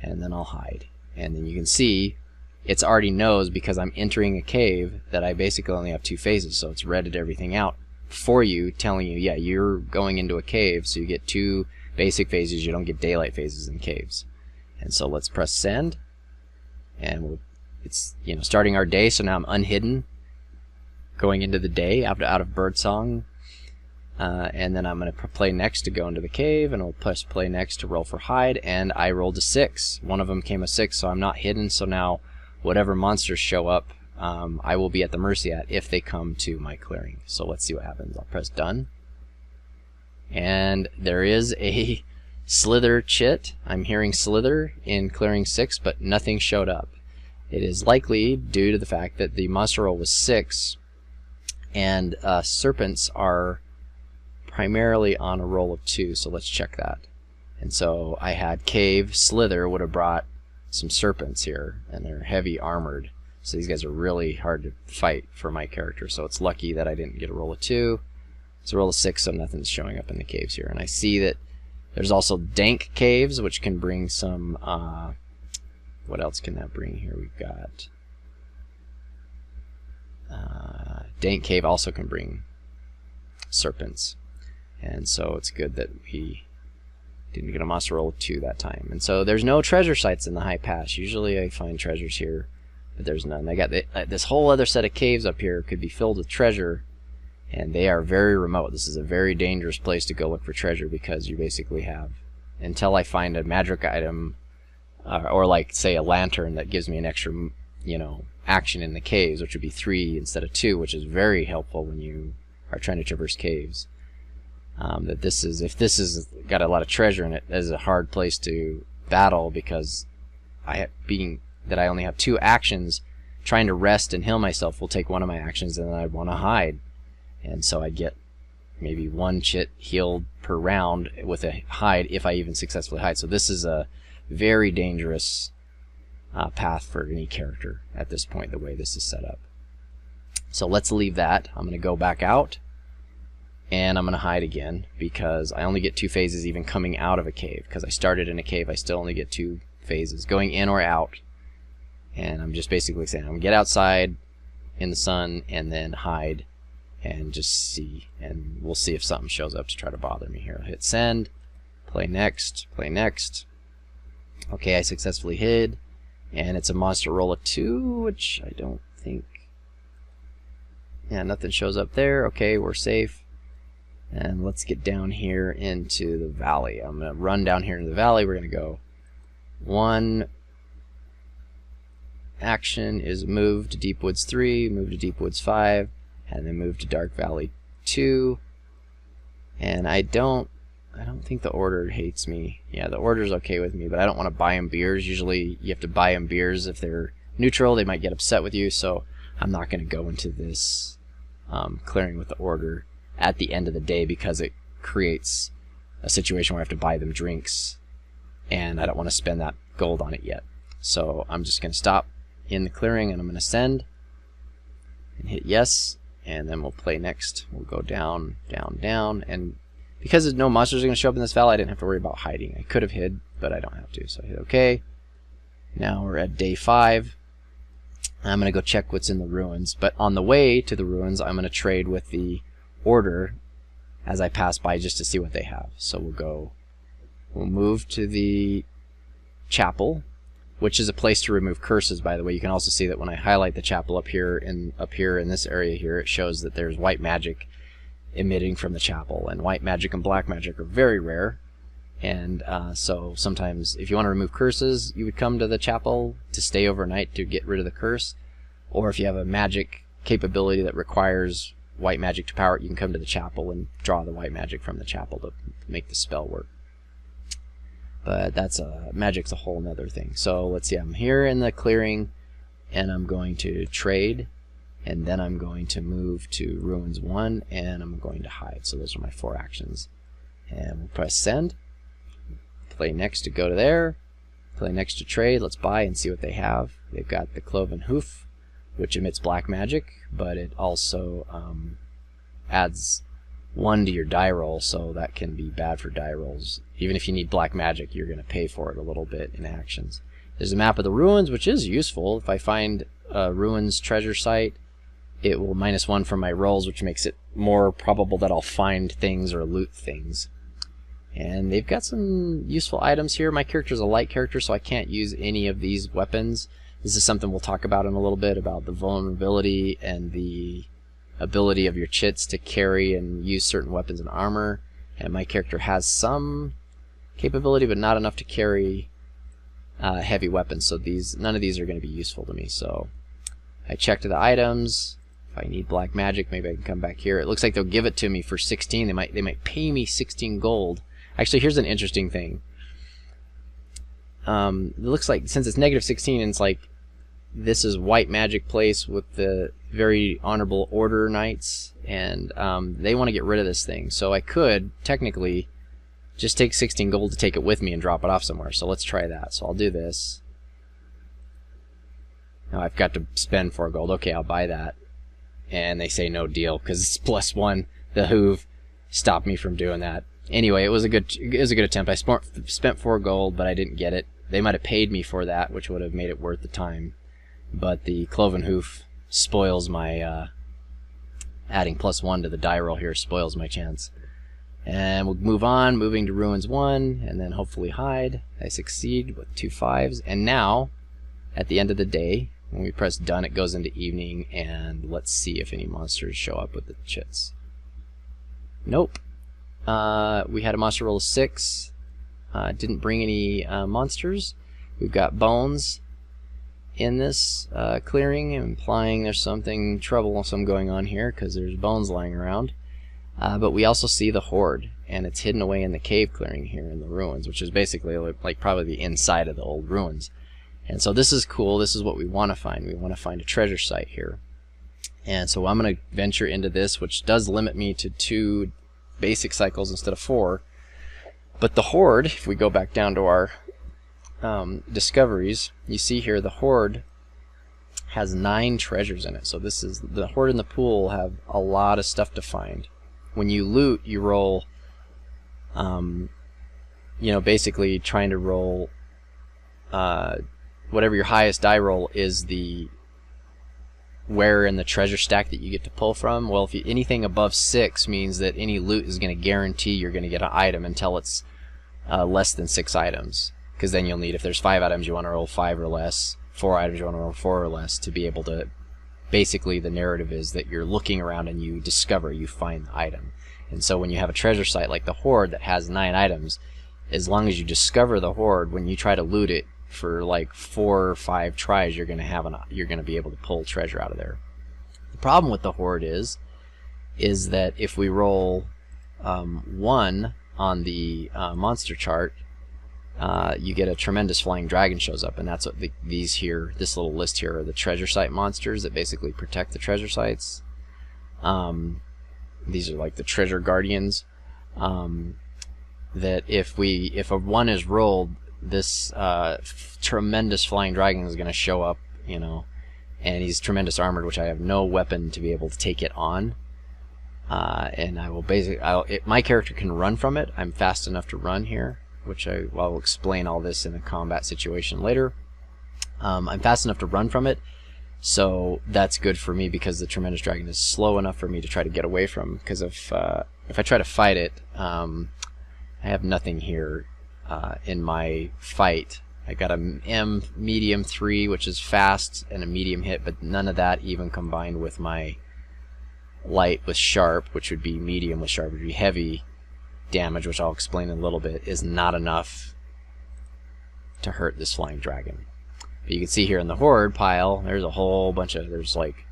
and then I'll hide. And then you can see it's already knows, because I'm entering a cave, that I basically only have 2 phases, so it's redded everything out for you, telling you, yeah, you're going into a cave, so you get 2 basic phases. You don't get daylight phases in caves. And so let's press send, and it's starting our day. So now I'm unhidden, going into the day out of Birdsong, and then I'm going to play next to go into the cave, and I'll press play next to roll for hide, and I rolled a 6. One of them came a 6, so I'm not hidden. So now whatever monsters show up, I will be at the mercy at if they come to my clearing. So let's see what happens. I'll press done, and there is a Slither Chit. I'm hearing Slither in clearing 6, but nothing showed up. It is likely due to the fact that the monster roll was 6, and serpents are primarily on a roll of 2, so let's check that. And so I had Cave, Slither would have brought some serpents here, and they're heavy armored. So these guys are really hard to fight for my character, so it's lucky that I didn't get a roll of 2. It's a roll of 6, so nothing's showing up in the caves here. And I see that there's also dank caves, which can bring some, what else can that bring here? We've got, dank cave also can bring serpents. And so it's good that we didn't get a monster roll of 2 that time. And so there's no treasure sites in the high pass. Usually I find treasures here, but there's none. I got this whole other set of caves up here could be filled with treasure, and they are very remote. This is a very dangerous place to go look for treasure, because you basically have, until I find a magic item, or like say a lantern that gives me an extra, you know, action in the caves, which would be 3 instead of 2, which is very helpful when you are trying to traverse caves. That this is, if this has got a lot of treasure in it, that is a hard place to battle, because being that I only have 2 actions, trying to rest and heal myself will take one of my actions, and then I'd want to hide. And so I get maybe 1 chit healed per round with a hide, if I even successfully hide. So this is a very dangerous path for any character at this point, the way this is set up. So let's leave that. I'm going to go back out, and I'm going to hide again, because I only get 2 phases even coming out of a cave. Because I started in a cave, I still only get 2 phases, going in or out. And I'm just basically saying I'm going to get outside in the sun and then hide and just see. And we'll see if something shows up to try to bother me here. I'll hit send, play next, play next. Okay, I successfully hid. And it's a monster roll of 2, which I don't think... Yeah, nothing shows up there. Okay, we're safe. And let's get down here into the valley. I'm going to run down here into the valley. We're going to go 1 action is move to Deep Woods 3, move to Deep Woods 5, and then move to Dark Valley 2. And I don't think the order hates me. Yeah, the order's okay with me, but I don't want to buy them beers. Usually you have to buy them beers if they're neutral. They might get upset with you, so I'm not going to go into this clearing with the order at the end of the day, because it creates a situation where I have to buy them drinks, and I don't want to spend that gold on it yet. So I'm just going to stop in the clearing, and I'm going to send and hit yes, and then we'll play next. We'll go down, down, down, and because no monsters are going to show up in this valley, I didn't have to worry about hiding. I could have hid, but I don't have to, so I hit OK. Now we're at day 5. I'm going to go check what's in the ruins, but on the way to the ruins, I'm going to trade with the order as I pass by, just to see what they have. So we'll move to the chapel, which is a place to remove curses, by the way. You can also see that when I highlight the chapel up here in this area here, it shows that there's white magic emitting from the chapel, and white magic and black magic are very rare. And so sometimes if you want to remove curses, you would come to the chapel to stay overnight to get rid of the curse, or if you have a magic capability that requires white magic to power it, you can come to the chapel and draw the white magic from the chapel to make the spell work. But that's magic's a whole nother thing. So let's see, I'm here in the clearing, and I'm going to trade, and then I'm going to move to Ruins 1, and I'm going to hide. So those are my 4 actions. And we'll press send, play next to go to there, play next to trade. Let's buy and see what they have. They've got the Cloven Hoof, which emits black magic, but it also adds 1 to your die roll, so that can be bad for die rolls. Even if you need black magic, you're going to pay for it a little bit in actions. There's a map of the ruins, which is useful. If I find a ruins treasure site, it will -1 from my rolls, which makes it more probable that I'll find things or loot things. And they've got some useful items here. My character's a light character, so I can't use any of these weapons. This is something we'll talk about in a little bit, about the vulnerability and the ability of your chits to carry and use certain weapons and armor. And my character has some capability, but not enough to carry heavy weapons. So none of these are going to be useful to me. So I checked the items. If I need black magic, maybe I can come back here. It looks like they'll give it to me for 16. They might pay me 16 gold Actually, here's an interesting thing. It looks like since it's -16, and it's like this is white magic place with the very honorable order knights, and they want to get rid of this thing. So I could technically just take 16 gold to take it with me and drop it off somewhere. So let's try that. So I'll do this. Now I've got to spend 4 gold. Okay, I'll buy that. And they say no deal because it's +1. The Hoove stopped me from doing that. Anyway, it was a good attempt. I spent 4 gold, but I didn't get it. They might have paid me for that, which would have made it worth the time. But the Cloven Hoof spoils my adding +1 to the die roll here spoils my chance. And we'll move on, moving to Ruins 1, and then hopefully hide. I succeed with 2 5s. And now, at the end of the day, when we press done, it goes into evening, and let's see if any monsters show up with the chits. Nope. We had a monster roll of 6. Didn't bring any monsters. We've got bones in this clearing, implying there's something troublesome going on here because there's bones lying around. But we also see the Hoard, and it's hidden away in the cave clearing here in the ruins, which is basically like probably the inside of the old ruins. And so this is cool. This is what we want to find. We want to find a treasure site here. And so I'm going to venture into this, which does limit me to 2 basic cycles instead of 4. But the Hoard, if we go back down to our discoveries, you see here the Hoard has 9 treasures in it. So this is the Hoard and the pool have a lot of stuff to find. When you loot, you roll, you know, basically trying to roll whatever your highest die roll is the where in the treasure stack that you get to pull from. Well, if anything above 6 means that any loot is going to guarantee you're going to get an item until it's less than 6 items. Because then you'll need, if there's 5 items, you want to roll 5 or less. 4 items, you want to roll 4 or less to be able to. Basically, the narrative is that you're looking around and you discover, you find the item. And so when you have a treasure site like the Hoard that has 9 items, as long as you discover the Hoard, when you try to loot it for like 4 or 5 tries, you're going to be able to pull treasure out of there. The problem with the Hoard is that if we roll 1 on the monster chart, you get a tremendous flying dragon shows up, and that's what these here, this little list here, are the treasure site monsters that basically protect the treasure sites. These are like the treasure guardians. That if a 1 is rolled, this tremendous flying dragon is going to show up, you know, and he's tremendous armored, which I have no weapon to be able to take it on. And I will basically, my character can run from it. I'm fast enough to run here, which I'll explain all this in a combat situation later. I'm fast enough to run from it, so that's good for me because the tremendous dragon is slow enough for me to try to get away from. Because if I try to fight it, I have nothing here in my fight. I got a M medium 3, which is fast, and a medium hit, but none of that even combined with my light with sharp, which would be medium with sharp, would be heavy damage, which I'll explain in a little bit, is not enough to hurt this flying dragon. But you can see here in the Hoard pile, there's a whole bunch of, there's like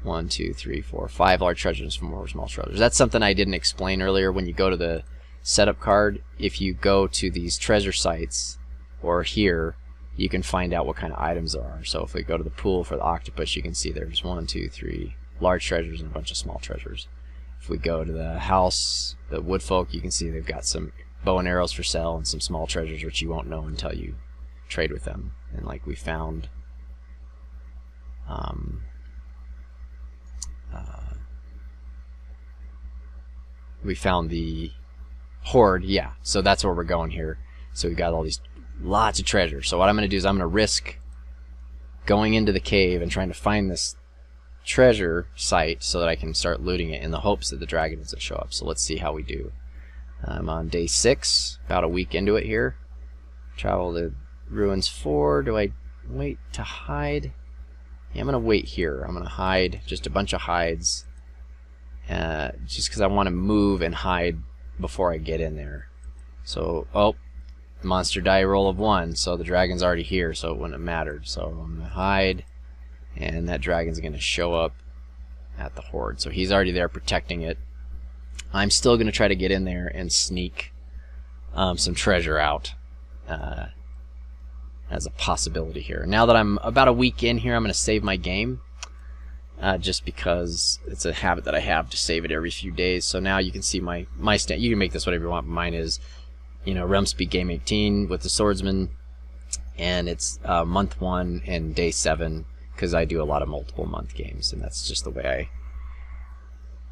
1, 2, 3, 4, 5 large treasures and 4 small treasures. That's something I didn't explain earlier. When you go to the setup card, if you go to these treasure sites or here, you can find out what kind of items there are. So if we go to the pool for the octopus, you can see there's 1, 2, 3 large treasures and a bunch of small treasures. If we go to the house, the woodfolk, you can see they've got some bow and arrows for sale and some small treasures which you won't know until you trade with them. And like we found the Hoard, yeah, so that's where we're going here. So we've got all these lots of treasure. So what I'm going to do is I'm going to risk going into the cave and trying to find this treasure site so that I can start looting it in the hopes that the dragon doesn't show up. So let's see how we do. I'm on day 6, about a week into it here. Travel to Ruins 4. Do I wait to hide? Yeah, I'm going to wait here. I'm going to hide just a bunch of hides. Just because I want to move and hide before I get in there. So, oh, monster die roll of 1, so the dragon's already here, so it wouldn't have mattered. So I'm going to hide, and that dragon's going to show up at the Hoard. So he's already there protecting it. I'm still going to try to get in there and sneak some treasure out as a possibility here. Now that I'm about a week in here, I'm going to save my game. Just because it's a habit that I have to save it every few days. So now you can see my stat. You can make this whatever you want, but mine is, realm speed game 18 with the swordsman, and it's month 1 and day 7, because I do a lot of multiple month games, and that's just the way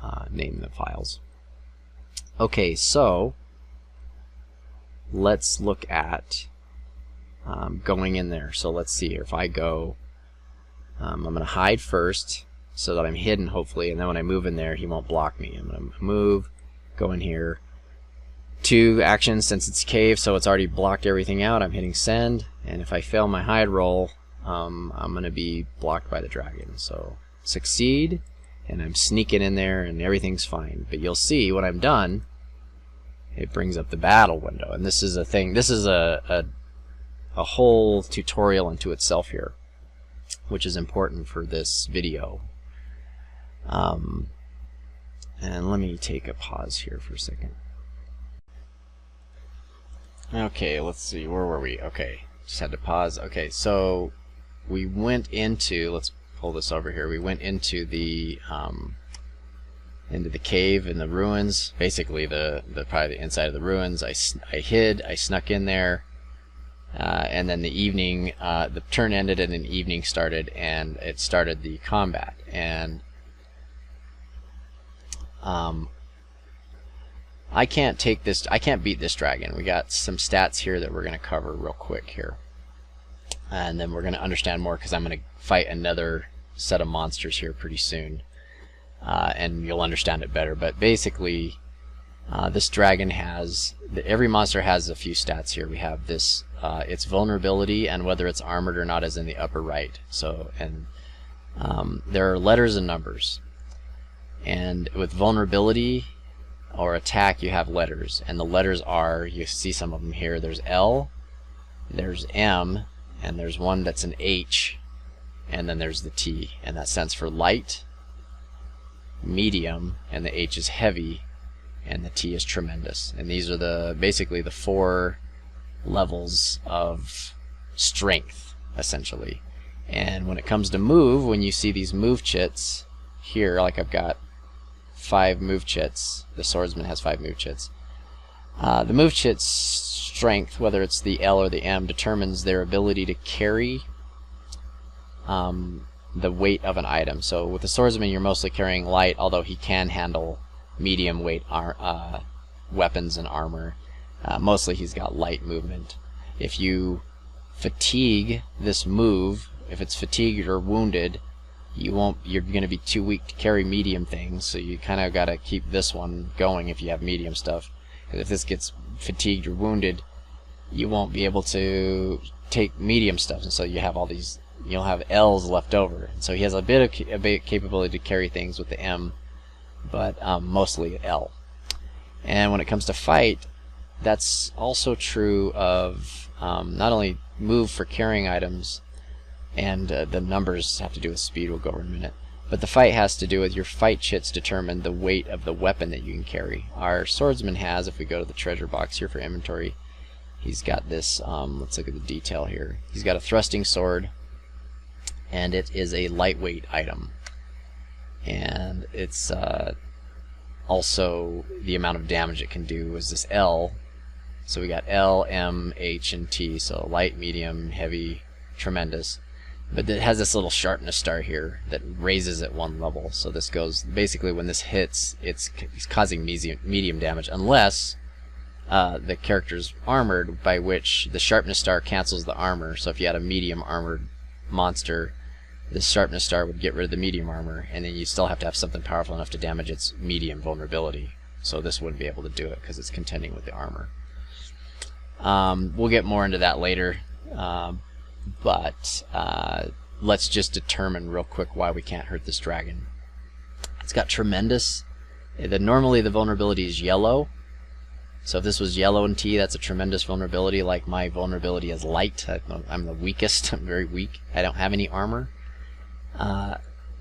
I name the files. Okay, so let's look at going in there. So let's see here. If I go, I'm going to hide first, so that I'm hidden, hopefully, and then when I move in there, he won't block me. I'm going to move, go in here. 2 actions, since it's cave, so it's already blocked everything out. I'm hitting send, and if I fail my hide roll, I'm going to be blocked by the dragon. So succeed, and I'm sneaking in there, and everything's fine. But you'll see when I'm done, it brings up the battle window, and this is a thing. This is a whole tutorial into itself here, which is important for this video. And let me take a pause here for a second. Okay, let's see, where were we? Okay, just had to pause. Okay, so we went into, let's pull this over here, we went into the cave and the ruins, basically probably the inside of the ruins. I hid, I snuck in there, and then the evening, the turn ended and an evening started, and it started the combat. And I can't beat this dragon. We got some stats here that we're going to cover real quick here, and then we're going to understand more, because I'm going to fight another set of monsters here pretty soon, and you'll understand it better. But basically, this dragon every monster has a few stats here. We have this, its vulnerability and whether it's armored or not is in the upper right. So, and there are letters and numbers. And with vulnerability or attack, you have letters, and the letters are, you see some of them here. There's L, there's M, and there's one that's an H, and then there's the T, and that stands for light, medium, and the H is heavy, and the T is tremendous. And these are basically the 4 levels of strength, essentially. And when it comes to move, when you see these move chits here, like I've got 5 move chits, the swordsman has 5 move chits. The move chit's strength, whether it's the L or the M, determines their ability to carry the weight of an item. So with the swordsman, you're mostly carrying light, although he can handle medium weight weapons and armor. Mostly he's got light movement. If you fatigue this move, if it's fatigued or wounded, you're going to be too weak to carry medium things, so you kind of got to keep this one going if you have medium stuff. Because if this gets fatigued or wounded, you won't be able to take medium stuff, and so you have all these, you'll have L's left over. And so he has a bit of capability to carry things with the M, but mostly L. And when it comes to fight, that's also true of not only move for carrying items, and the numbers have to do with speed, we'll go over in a minute, but the fight has to do with your fight chits determine the weight of the weapon that you can carry. Our swordsman has, if we go to the treasure box here for inventory, he's got this, let's look at the detail here. He's got a thrusting sword, and it is a lightweight item. And it's also the amount of damage it can do is this L. So we got L, M, H, and T, so light, medium, heavy, tremendous. But it has this little sharpness star here that raises at 1 level. So this goes, basically when this hits, it's causing medium damage, unless the character's armored, by which the sharpness star cancels the armor. So if you had a medium armored monster, this sharpness star would get rid of the medium armor, and then you still have to have something powerful enough to damage its medium vulnerability. So this wouldn't be able to do it because it's contending with the armor. We'll get more into that later. But let's just determine real quick why we can't hurt this dragon. It's got tremendous. Normally the vulnerability is yellow. So if this was yellow and T, that's a tremendous vulnerability. Like my vulnerability is light. I'm the weakest. I'm very weak. I don't have any armor.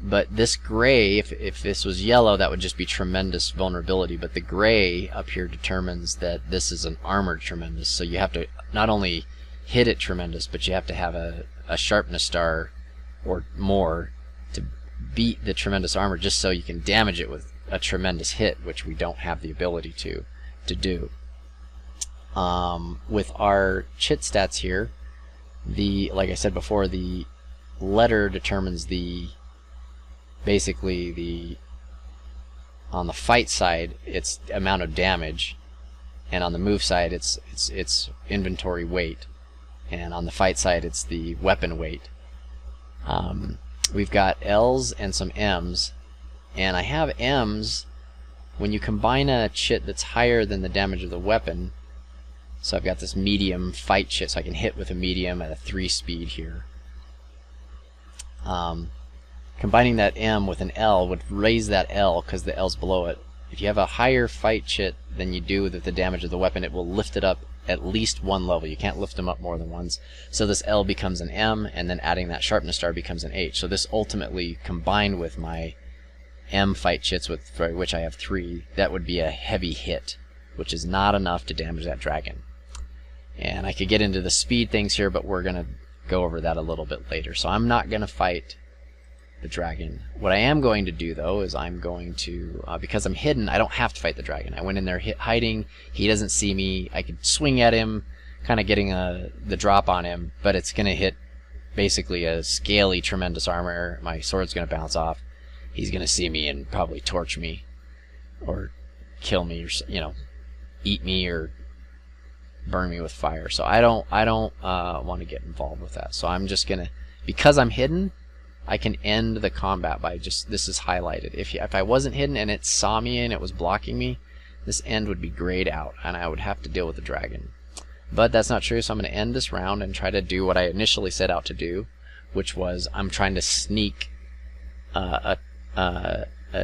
But this gray, if this was yellow, that would just be tremendous vulnerability. But the gray up here determines that this is an armored tremendous. So you have to not only hit it tremendous, but you have to have a sharpness star or more to beat the tremendous armor, just so you can damage it with a tremendous hit, which we don't have the ability to do. With our Chit stats here, like I said before, the letter determines basically on the fight side it's amount of damage, and on the move side it's inventory weight, and on the fight side it's the weapon weight. We've got L's and some M's, and I have M's when you combine a Chit that's higher than the damage of the weapon. So I've got this medium fight Chit, so I can hit with a medium at a 3 speed here. Combining that M with an L would raise that L because the L's below it. If you have a higher fight Chit than you do with the damage of the weapon, it will lift it up at least 1 level. You can't lift them up more than once. So this L becomes an M, and then adding that sharpness star becomes an H. So this ultimately, combined with my M fight Chits, for which I have 3, that would be a heavy hit, which is not enough to damage that dragon. And I could get into the speed things here, but we're going to go over that a little bit later. So I'm not going to fight the dragon. What I am going to do, though, is I'm going to, because I'm hidden, I don't have to fight the dragon. I went in there hiding. He doesn't see me. I could swing at him, kind of getting the drop on him, but it's going to hit basically a scaly, tremendous armor. My sword's going to bounce off. He's going to see me and probably torch me, or kill me, or eat me, or burn me with fire. So I don't want to get involved with that. So I'm just gonna, because I'm hidden, I can end the combat by just, this is highlighted. If I wasn't hidden and it saw me and it was blocking me, this end would be grayed out and I would have to deal with the dragon. But that's not true, so I'm going to end this round and try to do what I initially set out to do, which was I'm trying to sneak a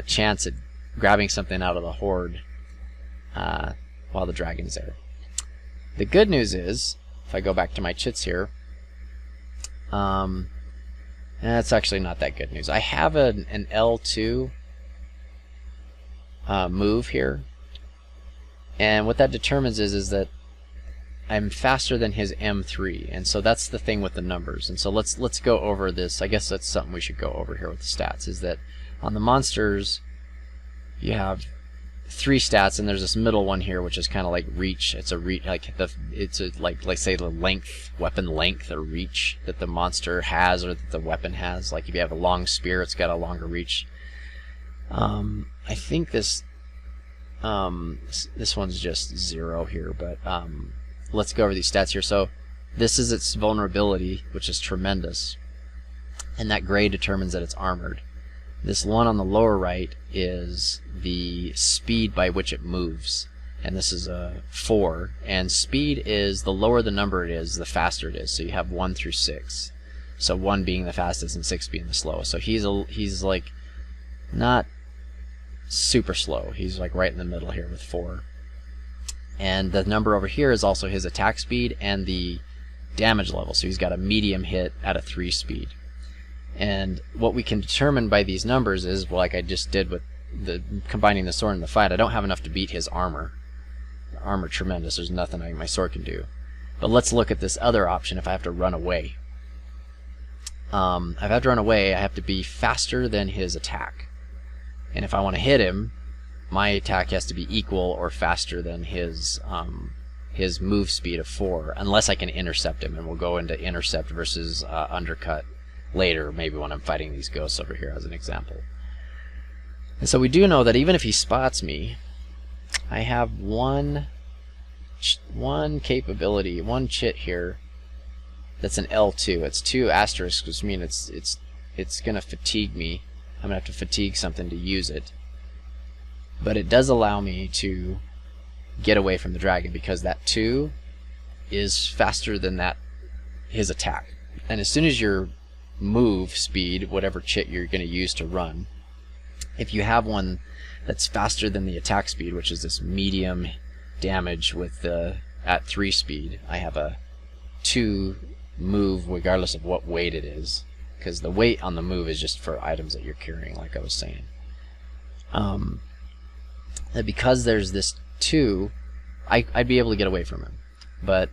chance at grabbing something out of the Hoard while the dragon's there. The good news is, if I go back to my Chits here, that's actually not that good news. I have an L2 move here, and what that determines is that I'm faster than his M3, and so that's the thing with the numbers. And so let's go over this. I guess that's something we should go over here with the stats, is that on the monsters you have 3 stats, and there's this middle one here which is kind of like reach. It's a reach, like say the length, weapon length or reach that the monster has or that the weapon has. Like if you have a long spear, it's got a longer reach. I think this one's just 0 here, but let's go over these stats here. So this is its vulnerability, which is tremendous, and that gray determines that it's armored. This one on the lower right is the speed by which it moves, and this is a 4. And speed is, the lower the number it is, the faster it is. So you have 1 through 6. So 1 being the fastest and 6 being the slowest. So he's like not super slow. He's like right in the middle here with 4. And the number over here is also his attack speed and the damage level. So he's got a medium hit at a 3 speed. And what we can determine by these numbers is, well, like I just did with combining the sword and the fight, I don't have enough to beat his armor. The armor tremendous. There's nothing my sword can do. But let's look at this other option. If I have to run away, if I have to run away, I have to be faster than his attack. And if I want to hit him, my attack has to be equal or faster than his move speed of 4, unless I can intercept him. And we'll go into intercept versus undercut later, maybe when I'm fighting these ghosts over here as an example. And so we do know that even if he spots me, I have one capability, one Chit here that's an L2. It's 2 asterisks, which means it's gonna fatigue me. I'm gonna have to fatigue something to use it. But it does allow me to get away from the dragon, because that 2 is faster than his attack. And as soon as your move speed, whatever Chit you're going to use to run, if you have one that's faster than the attack speed, which is this medium damage with at 3 speed, I have a 2 move regardless of what weight it is, because the weight on the move is just for items that you're carrying, like I was saying. That because there's this 2, I'd be able to get away from him, but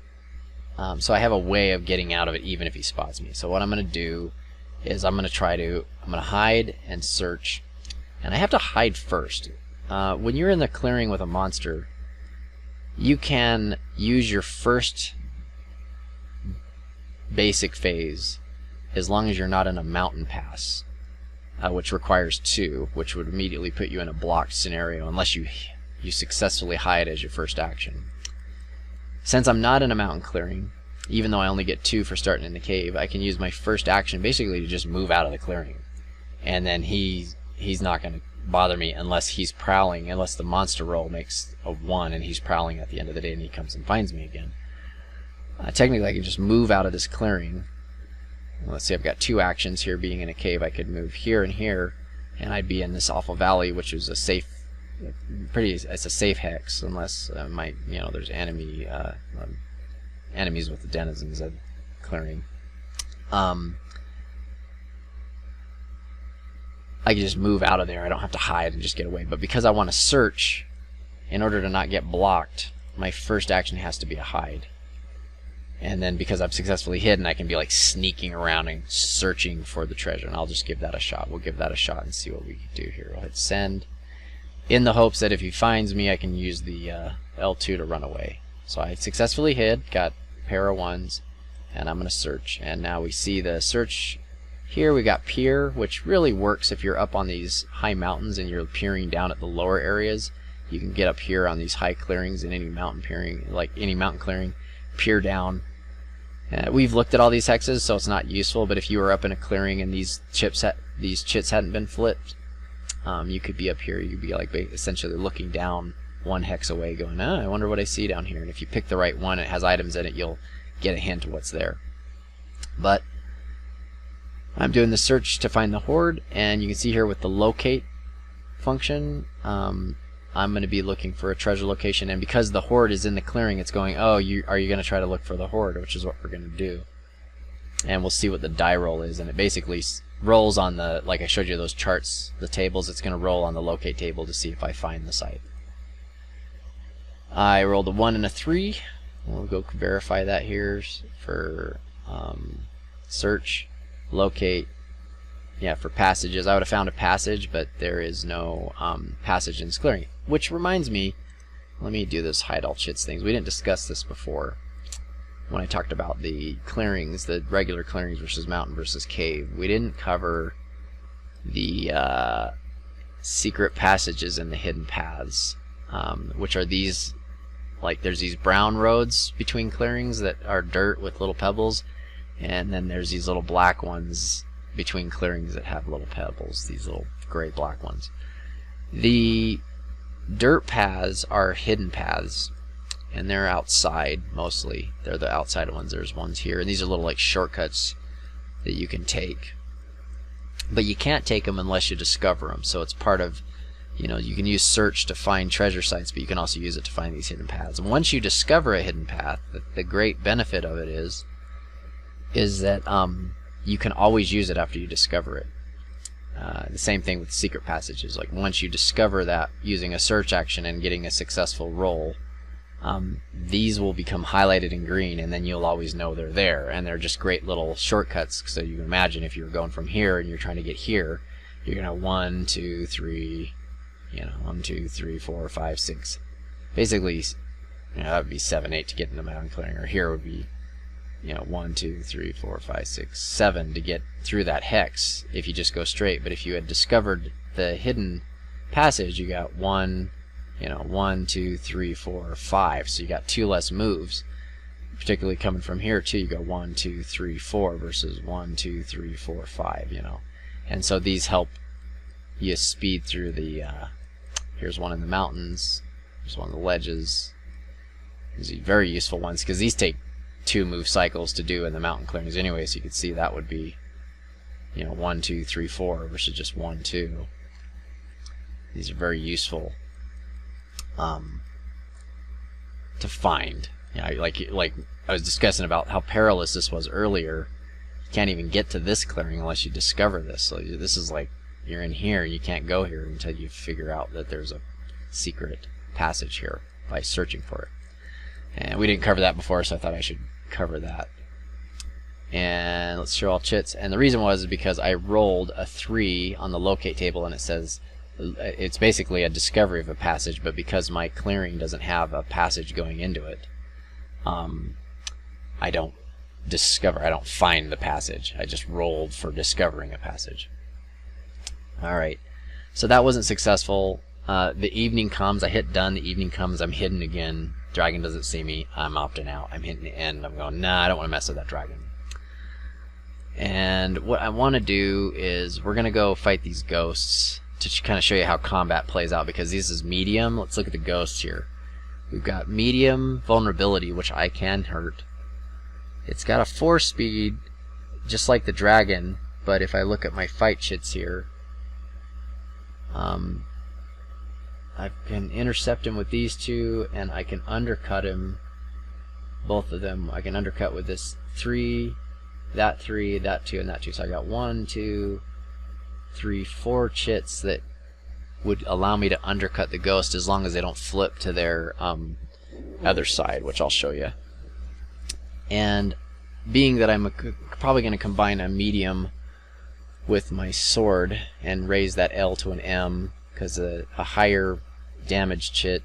so I have a way of getting out of it even if he spots me. So what I'm going to do is I'm going to hide and search, and I have to hide first. When you're in the clearing with a monster, you can use your first basic phase as long as you're not in a mountain pass, which requires 2, which would immediately put you in a blocked scenario unless you successfully hide as your first action. Since I'm not in a mountain clearing, even though I only get 2 for starting in the cave, I can use my first action basically to just move out of the clearing, and then he's not going to bother me unless he's prowling, unless the monster roll makes a 1 and he's prowling at the end of the day and he comes and finds me again. Technically I can just move out of this clearing. Let's see, I've got 2 actions here. Being in a cave, I could move here and here, and I'd be in this awful valley, which is a safe, it's a safe hex, unless there's enemies with the denizens of clearing. I can just move out of there. I don't have to hide and just get away. But because I want to search, in order to not get blocked, my first action has to be a hide. And then because I've successfully hidden, I can be like sneaking around and searching for the treasure. And I'll just give that a shot. We'll give that a shot and see what we can do here. I'll hit send, in the hopes that if he finds me, I can use the L2 to run away. So I successfully hid, got a pair of 1s, and I'm going to search. And now we see the search here. We got peer, which really works if you're up on these high mountains and you're peering down at the lower areas. You can get up here on these high clearings in any mountain peering, like any mountain clearing, peer down. We've looked at all these hexes, so it's not useful, but if you were up in a clearing and these chits hadn't been flipped, you could be up here. You'd be like essentially looking down 1 hex away going, I wonder what I see down here. And if you pick the right one, it has items in it, you'll get a hint of what's there. But I'm doing the search to find the hoard, and you can see here with the locate function, I'm going to be looking for a treasure location, and because the hoard is in the clearing, it's going, are you going to try to look for the hoard, which is what we're going to do. And we'll see what the die roll is, and it basically rolls on the, like I showed you those charts, the tables, it's going to roll on the locate table to see if I find the site. I rolled a 1 and a 3. We'll go verify that here for search, locate. Yeah, for passages, I would have found a passage, but there is no passage in this clearing. Which reminds me, let me do this hide all chits things. We didn't discuss this before when I talked about the clearings, the regular clearings versus mountain versus cave. We didn't cover the secret passages and the hidden paths, which are these, like there's these brown roads between clearings that are dirt with little pebbles, and then there's these little black ones between clearings that have little pebbles, these little gray black ones. The dirt paths are hidden paths, and they're outside mostly. They're the outside ones. There's ones here, and these are little like shortcuts that you can take, but you can't take them unless you discover them. So it's part of, you can use search to find treasure sites, but you can also use it to find these hidden paths. And once you discover a hidden path, the great benefit of it is that you can always use it after you discover it. The same thing with secret passages. Like once you discover that using a search action and getting a successful roll, these will become highlighted in green, and then you'll always know they're there. And they're just great little shortcuts. So you can imagine if you're going from here and you're trying to get here, you're gonna 1, 2, 3, 1, 2, 3, 4, 5, 6. Basically, that would be 7, 8 to get in the mountain clearing, or here would be 1, 2, 3, 4, 5, 6, 7 to get through that hex if you just go straight. But if you had discovered the hidden passage, you got 1, 2, 3, 4, 5. So you got 2 less moves. Particularly coming from here too, you go 1, 2, 3, 4 versus 1, 2, 3, 4, 5. And so these help you speed through the. Here's one in the mountains. Here's one of the ledges. These are very useful ones because these take 2 move cycles to do in the mountain clearings anyway, so you can see that would be 1, 2, 3, 4 versus just 1, 2. These are very useful to find. Like I was discussing about how perilous this was earlier. can't even get to this clearing unless you discover this. So this is like, you're in here, you can't go here until you figure out that there's a secret passage here by searching for it. And we didn't cover that before, so I thought I should cover that. And let's show all chits. And the reason was because I rolled a 3 on the locate table, and it says it's basically a discovery of a passage, but because my clearing doesn't have a passage going into it, I don't find the passage. I just rolled for discovering a passage. Alright, so that wasn't successful. The evening comes, I hit done, the evening comes, I'm hidden again. Dragon doesn't see me, I'm opting out. I'm hitting the end, I'm going, nah, I don't want to mess with that dragon. And what I want to do is, we're going to go fight these ghosts to kind of show you how combat plays out, because this is medium. Let's look at the ghosts here. We've got medium vulnerability, which I can hurt. It's got a 4 speed, just like the dragon, but if I look at my fight chits here, I can intercept him with these 2, and I can undercut him, both of them. I can undercut with this 3, that 2, and that 2. So I got 1, 2, 3, 4 chits that would allow me to undercut the ghost as long as they don't flip to their other side, which I'll show you. And being that I'm probably going to combine a medium with my sword and raise that L to an M, because a higher damage chit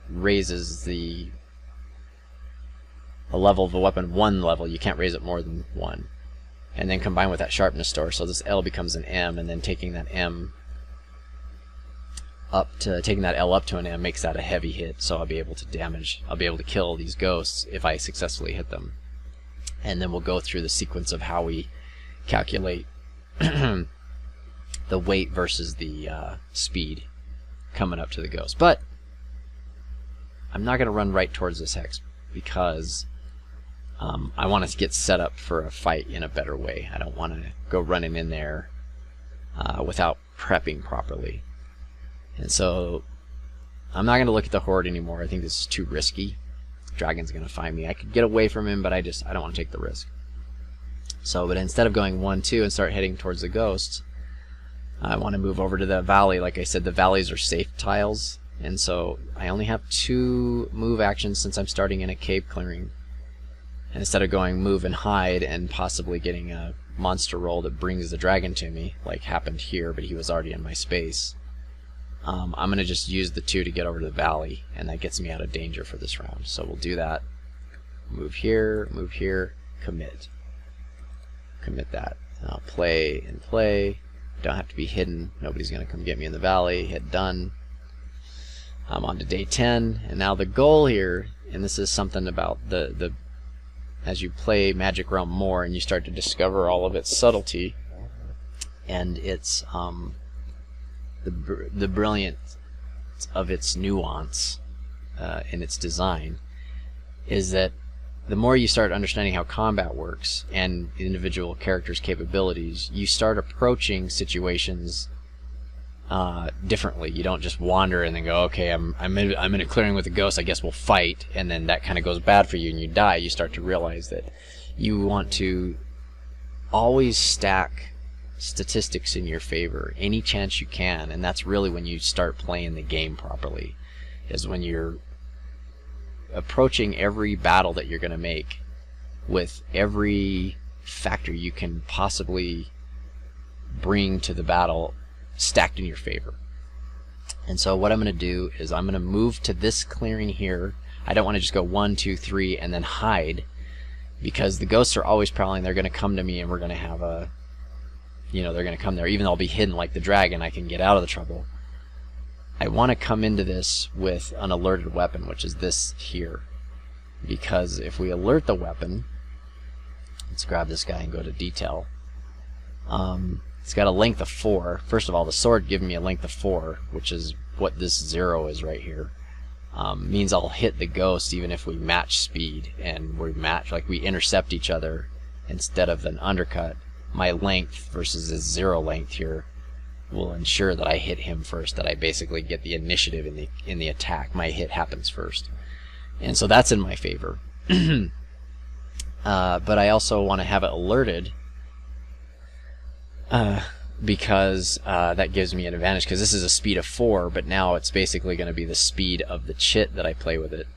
raises the level of the weapon 1 level. You can't raise it more than 1. And then combine with that sharpness store, so this L becomes an M, and then taking that L up to an M makes that a heavy hit, so I'll be able to kill these ghosts if I successfully hit them. And then we'll go through the sequence of how we calculate the weight versus the speed coming up to the ghost. But I'm not going to run right towards this hex, because I want to get set up for a fight in a better way. I don't want to go running in there without prepping properly. And so I'm not going to look at the Hoard anymore. I think this is too risky. Dragon's going to find me. I could get away from him, but I don't want to take the risk. So, but instead of going 1, 2 and start heading towards the ghosts, I want to move over to the valley. Like I said, the valleys are safe tiles, and so I only have 2 move actions since I'm starting in a cave clearing. And instead of going move and hide and possibly getting a monster roll that brings the dragon to me, like happened here, but he was already in my space, I'm going to just use the 2 to get over to the valley, and that gets me out of danger for this round. So we'll do that. Move here, commit. Commit that. And I'll play and play. Don't have to be hidden. Nobody's going to come get me in the valley. Hit done. I'm on to day 10, and now the goal here, and this is something about the as you play Magic Realm more and you start to discover all of its subtlety and its the brilliance of its nuance in its design, is that the more you start understanding how combat works and individual characters' capabilities, you start approaching situations differently. You don't just wander and then go, okay, I'm in a clearing with a ghost, I guess we'll fight, and then that kind of goes bad for you and you die. You start to realize that you want to always stack statistics in your favor any chance you can, and that's really when you start playing the game properly, is when you're approaching every battle that you're going to make with every factor you can possibly bring to the battle stacked in your favor. And so what I'm going to do is I'm going to move to this clearing here. I don't want to just go 1, 2, 3 and then hide, because the ghosts are always prowling. They're going to come to me and we're going to have a, they're going to come there. Even though I'll be hidden like the dragon, I can get out of the trouble. I want to come into this with an alerted weapon, which is this here, because if we alert the weapon, let's grab this guy and go to detail. It's got a length of 4. First of all, the sword giving me a length of 4, which is what this 0 is right here. Means I'll hit the ghost even if we match speed, and we intercept each other instead of an undercut. My length versus his 0 length here will ensure that I hit him first, that I basically get the initiative in the attack. My hit happens first, and so that's in my favor. But I also want to have it alerted because that gives me an advantage, because this is a speed of 4, but now it's basically going to be the speed of the chit that I play with it.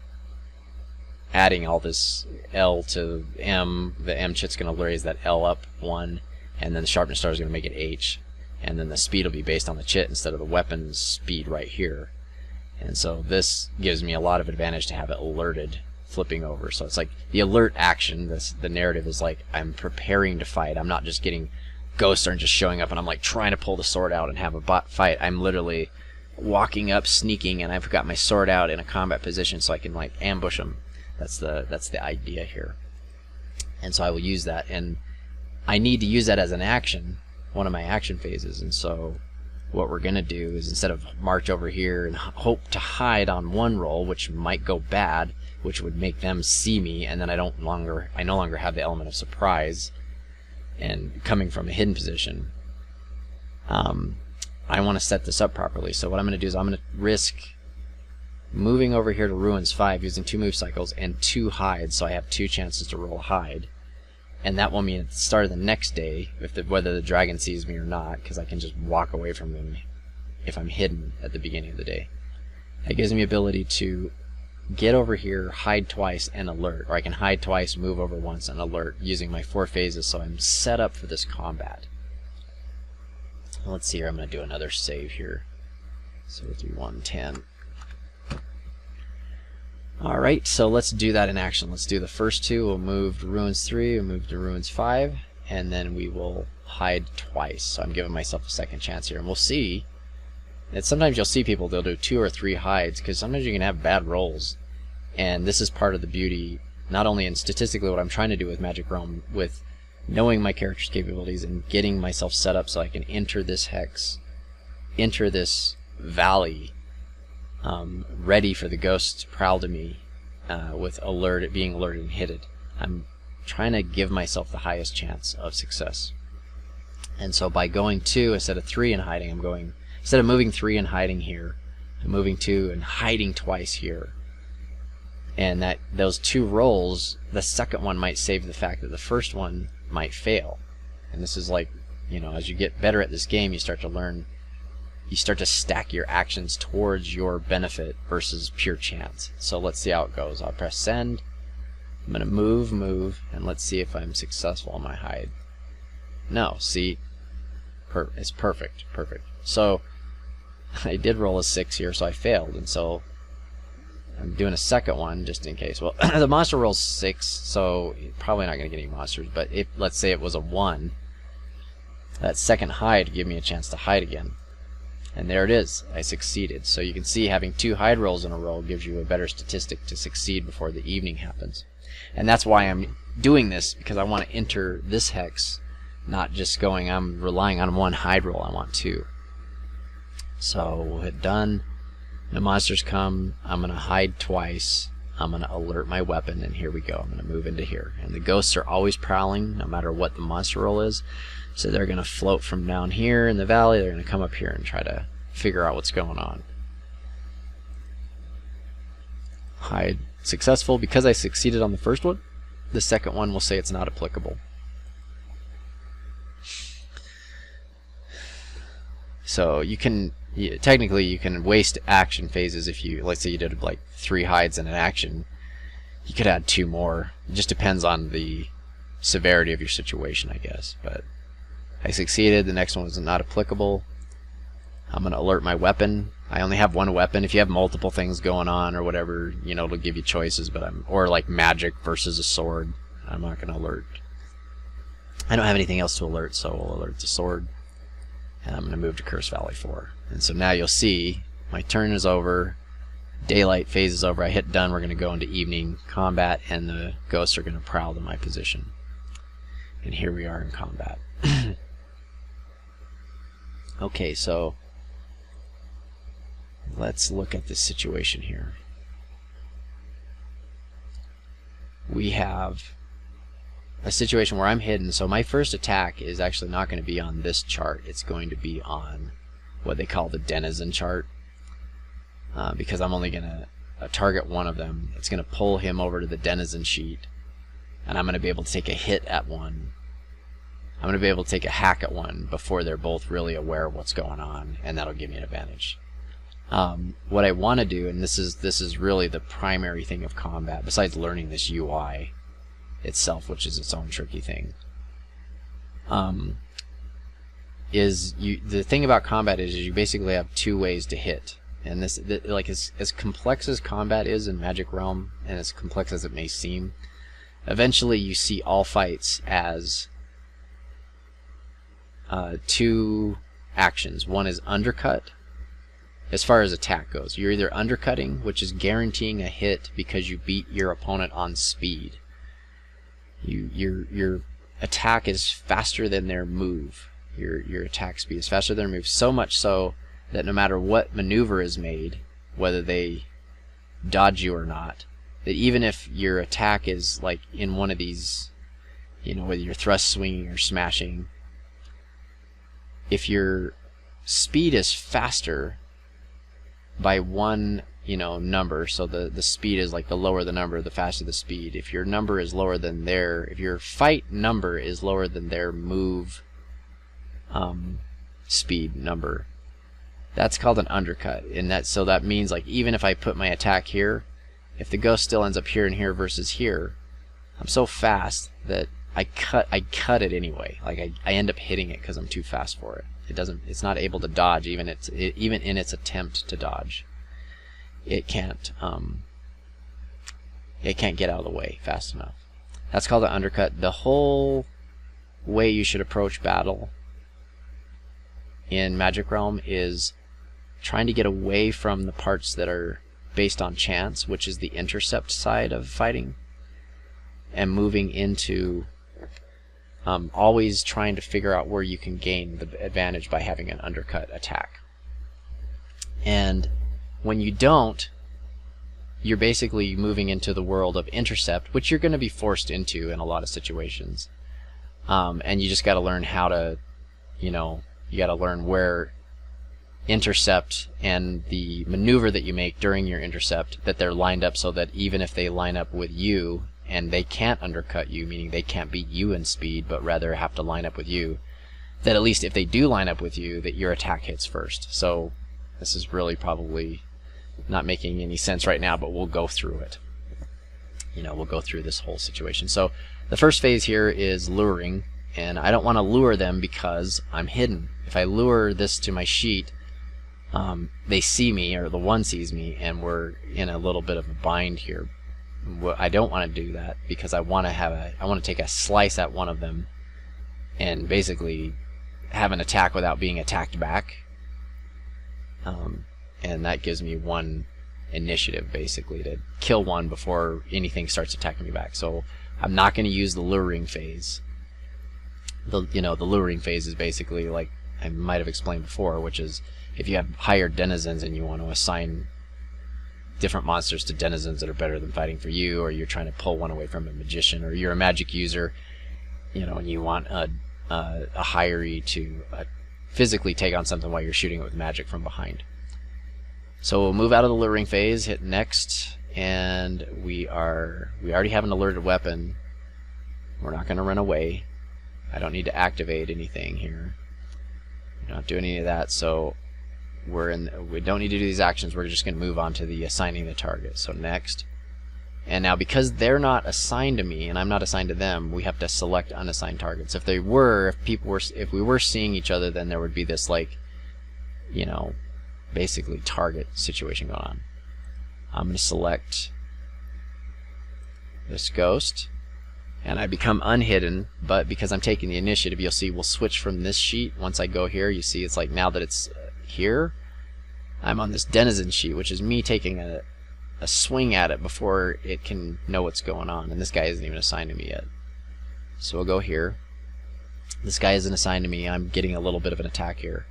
Adding all this L to M, the M chit's going to raise that L up 1, and then the sharpness star is going to make it H, and then the speed will be based on the chit instead of the weapon's speed right here. And so this gives me a lot of advantage to have it alerted, flipping over. So it's like the alert action, the narrative is like I'm preparing to fight. I'm not just getting ghosts aren't just showing up and I'm like trying to pull the sword out and have a bot fight. I'm literally walking up, sneaking, and I've got my sword out in a combat position so I can like ambush them. That's the idea here. And so I will use that, and I need to use that as an action, one of my action phases. And so what we're gonna do is, instead of march over here and hope to hide on one roll, which might go bad, which would make them see me, and then I no longer have the element of surprise and coming from a hidden position. I want to set this up properly. So what I'm going to do is I'm going to risk moving over here to Ruins 5 using 2 move cycles and 2 hides, so I have 2 chances to roll a hide. And that will mean at the start of the next day, whether the dragon sees me or not, because I can just walk away from them if I'm hidden at the beginning of the day. That gives me the ability to get over here, hide twice, and alert. Or I can hide twice, move over once, and alert using my 4 phases, so I'm set up for this combat. Let's see here, I'm going to do another save here. So 3, 1, 10. Alright, so let's do that in action. Let's do the first 2. We'll move to Ruins 3, we'll move to Ruins 5, and then we will hide twice. So I'm giving myself a second chance here, and we'll see. And sometimes you'll see people, they'll do 2 or 3 hides, because sometimes you can have bad rolls. And this is part of the beauty, not only in statistically what I'm trying to do with Magic Realm, with knowing my character's capabilities and getting myself set up so I can enter this hex, enter this valley, ready for the ghosts to prowl to me, with being alerted and hidden. I'm trying to give myself the highest chance of success. And so by going 2 instead of 3 and hiding, I'm going, instead of moving 3 and hiding here, I'm moving 2 and hiding twice here. And those 2 rolls, the second one might save the fact that the first one might fail. And this is like, you know, as you get better at this game, you start to learn, you start to stack your actions towards your benefit versus pure chance. So let's see how it goes. I'll press send. I'm going to move, and let's see if I'm successful on my hide. No, see, it's perfect. So I did roll a 6 here, so I failed, and so I'm doing a second one just in case. Well, the monster rolls 6, so you're probably not going to get any monsters, but let's say it was a 1, that second hide gave me a chance to hide again. And there it is, I succeeded. So you can see having 2 hide rolls in a row gives you a better statistic to succeed before the evening happens. And that's why I'm doing this, because I want to enter this hex, not just going, I'm relying on 1 hide roll, I want 2. So we'll hit done. The monsters come, I'm going to hide twice, I'm going to alert my weapon, and here we go. I'm going to move into here. And the ghosts are always prowling, no matter what the monster roll is. So they're going to float from down here in the valley, they're going to come up here and try to figure out what's going on. Hide successful. Because I succeeded on the first one, the second one will say it's not applicable. So you can, technically you can waste action phases if you, let's say you did like 3 hides in an action, you could add 2 more. It just depends on the severity of your situation, I guess. But I succeeded, the next one was not applicable. I'm going to alert my weapon. I only have 1 weapon. If you have multiple things going on or whatever, you know, it'll give you choices, but or like magic versus a sword, I'm not going to alert. I don't have anything else to alert, so we'll alert the sword. And I'm going to move to Curse Valley 4. And so now you'll see my turn is over, daylight phase is over, I hit done, we're going to go into evening combat, and the ghosts are going to prowl to my position. And here we are in combat. Okay, so let's look at this situation here. We have a situation where I'm hidden, so my first attack is actually not going to be on this chart, it's going to be on what they call the denizen chart, because I'm only going to target one of them. It's going to pull him over to the denizen sheet, and I'm going to be able to take a hit at one. I'm going to be able to take a hack at one before they're both really aware of what's going on, and that'll give me an advantage. What I want to do, and this is really the primary thing of combat, besides learning this UI itself, which is its own tricky thing, the thing about combat is you basically have two ways to hit. And like as complex as combat is in Magic Realm, and as complex as it may seem, eventually you see all fights as two actions. One is undercut. As far as attack goes, you're either undercutting, which is guaranteeing a hit because you beat your opponent on speed. Your attack is faster than their move. Your attack speed is faster than their move, so much so that no matter what maneuver is made, whether they dodge you or not, that even if your attack is like in one of these, whether you're thrust, swinging, or smashing, if your speed is faster by one number, so the speed is like the lower the number, the faster the speed. If your number is lower than if your fight number is lower than their move speed number, that's called an undercut. And that means, like, even if I put my attack here, if the ghost still ends up here and here versus here, I'm so fast that I cut it anyway. Like I end up hitting it because I'm too fast for it. It's not able to dodge even in its attempt to dodge. It can't get out of the way fast enough. That's called an undercut. The whole way you should approach battle in Magic Realm is trying to get away from the parts that are based on chance, which is the intercept side of fighting, and moving into always trying to figure out where you can gain the advantage by having an undercut attack. And when you don't, you're basically moving into the world of intercept, which you're going to be forced into in a lot of situations. And you just got to learn how to, you got to learn where intercept and the maneuver that you make during your intercept, that they're lined up so that even if they line up with you and they can't undercut you, meaning they can't beat you in speed, but rather have to line up with you, that at least if they do line up with you, that your attack hits first. So this is really probably not making any sense right now, but we'll go through it. We'll go through this whole situation. So the first phase here is luring, and I don't want to lure them because I'm hidden. If I lure this to my sheet, they see me, or the one sees me, and we're in a little bit of a bind here. I don't want to do that because I want to take a slice at one of them and basically have an attack without being attacked back. And that gives me one initiative, basically, to kill one before anything starts attacking me back. So I'm not going to use the luring phase. The luring phase is basically, like I might have explained before, which is if you have hired denizens and you want to assign different monsters to denizens that are better than fighting for you, or you're trying to pull one away from a magician, or you're a magic user, and you want a hiree to physically take on something while you're shooting it with magic from behind. So we'll move out of the luring phase, hit next, and we already have an alerted weapon. We're not going to run away. I don't need to activate anything here. We're not doing any of that, so we don't need to do these actions. We're just going to move on to the assigning the target. So next. And now, because they're not assigned to me and I'm not assigned to them, we have to select unassigned targets. If we were seeing each other, then there would be this, like, basically target situation going on. I'm going to select this ghost, and I become unhidden, but because I'm taking the initiative, you'll see we'll switch from this sheet. Once I go here, you see it's like now that it's here, I'm on this denizen sheet, which is me taking a swing at it before it can know what's going on, and this guy isn't even assigned to me yet. So we'll go here. This guy isn't assigned to me. I'm getting a little bit of an attack here.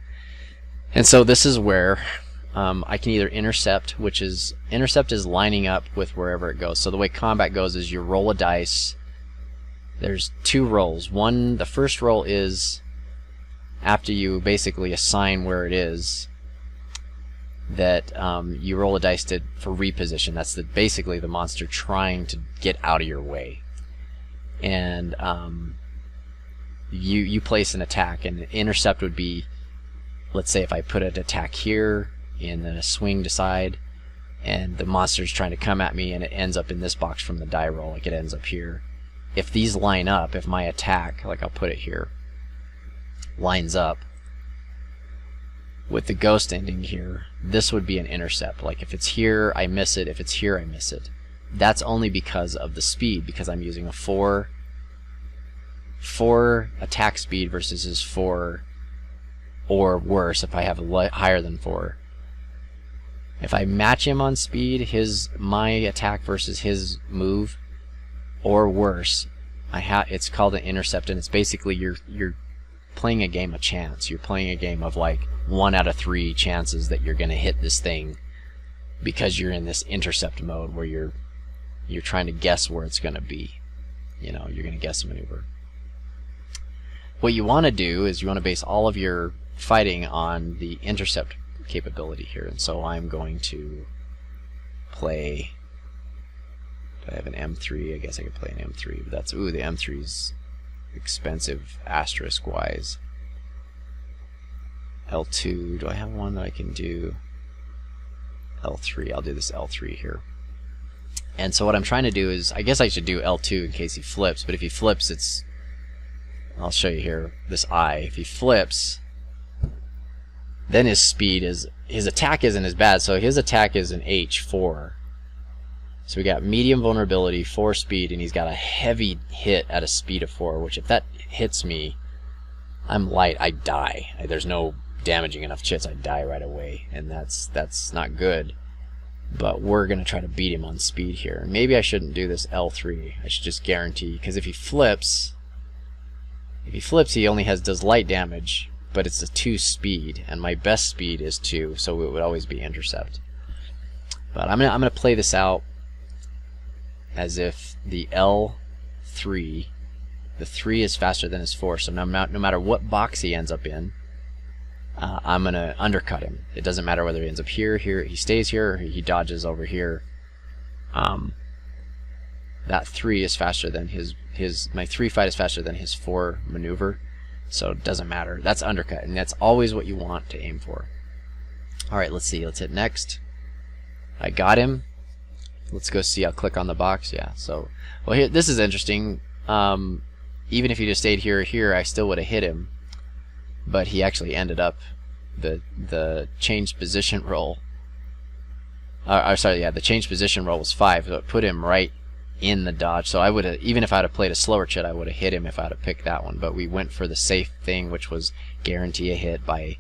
And so this is where I can either intercept, intercept is lining up with wherever it goes. So the way combat goes is you roll a dice. There's two rolls. The first roll is after you basically assign where it is, that you roll a dice for reposition. That's basically the monster trying to get out of your way. And you place an attack, and intercept would be, let's say if I put an attack here and then a swing to side, and the monster's trying to come at me and it ends up in this box from the die roll, like it ends up here. If these line up, if my attack, like I'll put it here, lines up with the ghost ending here, this would be an intercept. Like if it's here, I miss it. If it's here, I miss it. That's only because of the speed, because I'm using a 4 attack speed versus his 4, or worse if I have a higher than 4. If I match him on speed, my attack versus his move, or worse, it's called an intercept, and it's basically you're playing a game of chance. You're playing a game of like 1 out of 3 chances that you're gonna hit this thing, because you're in this intercept mode where you're trying to guess where it's gonna be. You know, you're gonna guess a maneuver. What you want to do is you want to base all of your fighting on the intercept capability here, and so I'm going to play. Do I have an M3? I guess I could play an M3, but that's, ooh, the M3's expensive asterisk wise. L2, do I have one that I can do? L3, I'll do this L3 here. And so what I'm trying to do is, I guess I should do L2 in case he flips, but if he flips, it's, I'll show you here, this I, if he flips, then his speed is, his attack isn't as bad, so his attack is an H4. So we got medium vulnerability, 4 speed, and he's got a heavy hit at a speed of 4, which if that hits me, I'm light, I die. There's no damaging enough chits, I die right away, and that's not good. But we're going to try to beat him on speed here. Maybe I shouldn't do this L3, I should just guarantee, because if he flips, he only does light damage, but it's a 2 speed, and my best speed is 2, so it would always be intercept. But I'm gonna play this out as if the L3, the 3 is faster than his 4, so no matter what box he ends up in, I'm gonna undercut him. It doesn't matter whether he ends up here, he stays here, or he dodges over here. That 3 is faster than my 3 fight is faster than his 4 maneuver, so it doesn't matter. That's undercut, and that's always what you want to aim for. Alright, let's see, let's hit next. I got him. Let's go see, I'll click on the box, yeah, so, well here, this is interesting. Even if he just stayed here or here, I still would have hit him, but he actually ended up, the changed position roll, the changed position roll was 5, so it put him right in the dodge. So I would have, even if I had played a slower chit, I would have hit him if I had picked that one, but we went for the safe thing, which was guarantee a hit by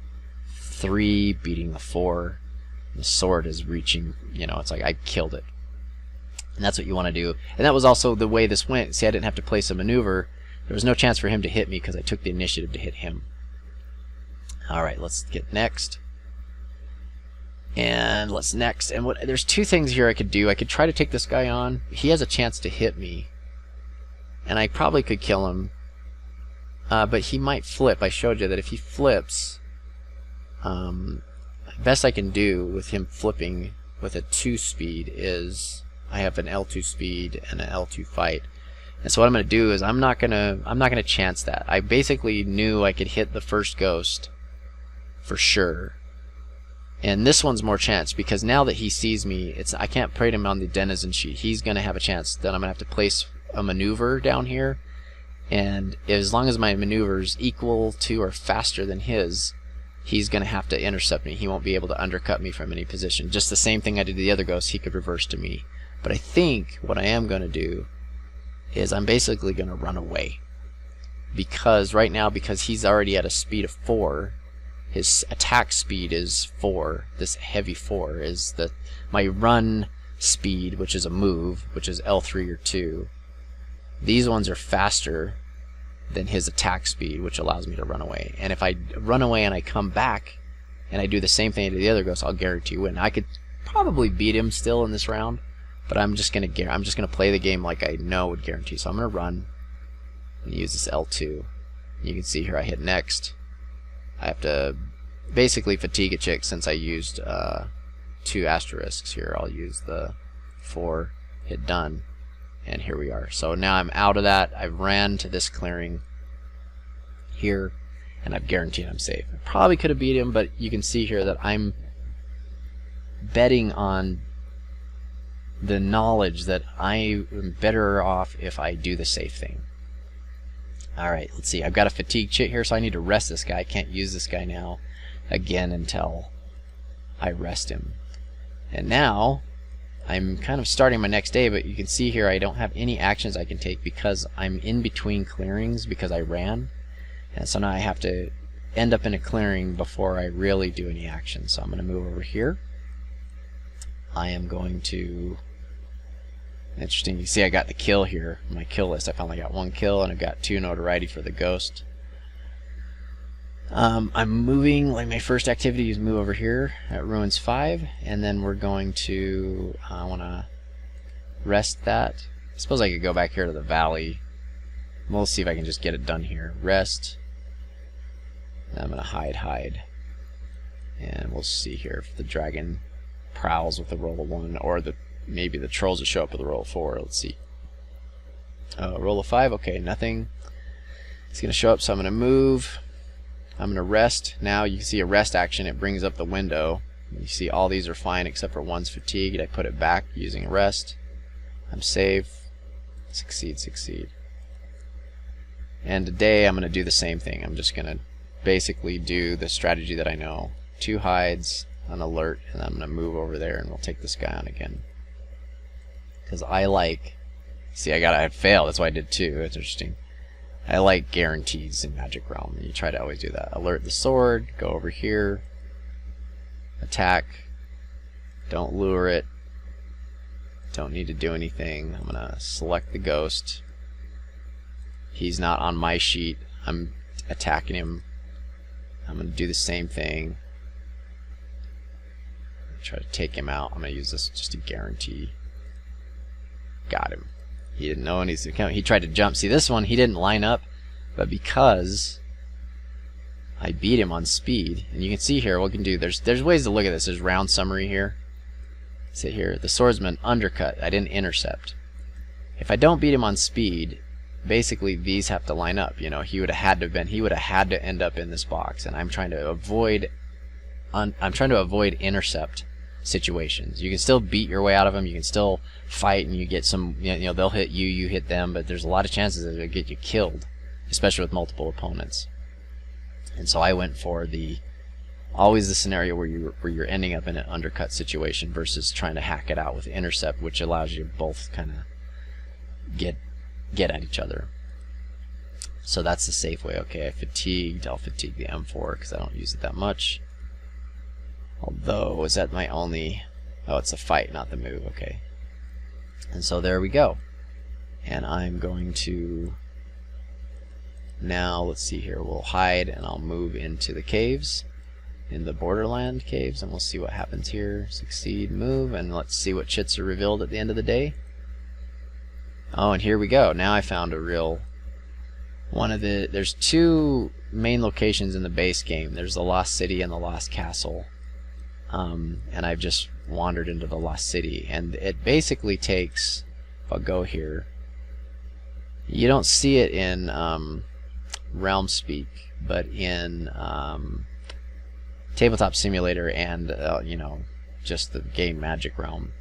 3 beating the 4. The sword is reaching, you know, it's like I killed it, and that's what you want to do. And that was also the way this went. See, I didn't have to place a maneuver. There was no chance for him to hit me because I took the initiative to hit him. Alright, let's get next. And let's next. And there's 2 things here I could do. I could try to take this guy on. He has a chance to hit me, and I probably could kill him. But he might flip. I showed you that if he flips, best I can do with him flipping with a 2 speed is I have an L2 speed and an L2 fight. And so what I'm going to do is I'm not gonna chance that. I basically knew I could hit the first ghost for sure. And this one's more chance, because now that he sees me, I can't put him on the denizen sheet. He's going to have a chance. Then I'm going to have to place a maneuver down here, and as long as my maneuver's equal to or faster than his, he's going to have to intercept me. He won't be able to undercut me from any position. Just the same thing I did to the other ghost, he could reverse to me. But I think what I am going to do is I'm basically going to run away. Because right now, because he's already at a speed of 4, his attack speed is 4. This heavy 4 is my run speed, which is a move, which is L3 or 2. These ones are faster than his attack speed, which allows me to run away. And if I run away and I come back and I do the same thing to the other ghost, I'll guarantee win. I could probably beat him still in this round, but I'm just gonna play the game like I know would guarantee. So I'm gonna run and use this L2. You can see here I hit next. I have to basically fatigue a chick since I used 2 asterisks here. I'll use the 4, hit done, and here we are. So now I'm out of that. I ran to this clearing, here, and I've guaranteed I'm safe. I probably could have beat him, but you can see here that I'm betting on the knowledge that I am better off if I do the safe thing. Alright, let's see. I've got a fatigue chit here, so I need to rest this guy. I can't use this guy now again until I rest him. And now I'm kind of starting my next day, but you can see here I don't have any actions I can take because I'm in between clearings because I ran. And so now I have to end up in a clearing before I really do any action. So I'm going to move over here. I am going to... Interesting, you see I got the kill here. My kill list, I finally got 1 kill, and I've got 2 notoriety for the ghost. I'm moving, like my first activity is move over here at Ruins 5, and then we're going to, I want to rest that. I suppose I could go back here to the valley. We'll see if I can just get it done here. Rest. And I'm going to hide. And we'll see here if the dragon prowls with a roll of 1, or maybe the trolls will show up with a roll of 4. Let's see. Roll of 5, okay, nothing. It's going to show up, so I'm going to move. I'm going to rest. Now you can see a rest action. It brings up the window. You see all these are fine except for one's fatigued. I put it back using rest. I'm safe. Succeed. And today I'm going to do the same thing. I'm just going to basically do the strategy that I know. 2 hides, an alert, and I'm going to move over there and we'll take this guy on again. Because I like... See, I failed. That's why I did 2. It's interesting. I like guarantees in Magic Realm. You try to always do that. Alert the sword, go over here, attack, don't lure it, don't need to do anything. I'm going to select the ghost. He's not on my sheet. I'm attacking him. I'm going to do the same thing. Try to take him out. I'm going to use this just to guarantee. Got him. He didn't know he's coming. He tried to jump. See, this one he didn't line up, but because I beat him on speed, and you can see here what we can do. There's ways to look at this. There's round summary here. See here, the swordsman undercut. I didn't intercept. If I don't beat him on speed, basically these have to line up. You know, he would have had to end up in this box, and I'm trying to avoid intercept situations. You can still beat your way out of them. You can still fight, and you get some. You know, they'll hit you, you hit them, but there's a lot of chances that they'll get you killed, especially with multiple opponents. And so I went for always the scenario where you're ending up in an undercut situation versus trying to hack it out with intercept, which allows you to both kind of get at each other. So that's the safe way. Okay, I'll fatigue the M4 because I don't use it that much. Although, is that my only... Oh, it's a fight, not the move. Okay. And so there we go. And I'm going to... Now, let's see here. We'll hide, and I'll move into the caves. In the Borderland caves, and we'll see what happens here. Succeed, move, and let's see what chits are revealed at the end of the day. Oh, and here we go. Now I found a real... There's 2 main locations in the base game. There's the Lost City and the Lost Castle. And I've just wandered into the Lost City, and it basically takes, if I'll go here, you don't see it in Realm Speak, but in Tabletop Simulator and you know, just the game Magic Realm.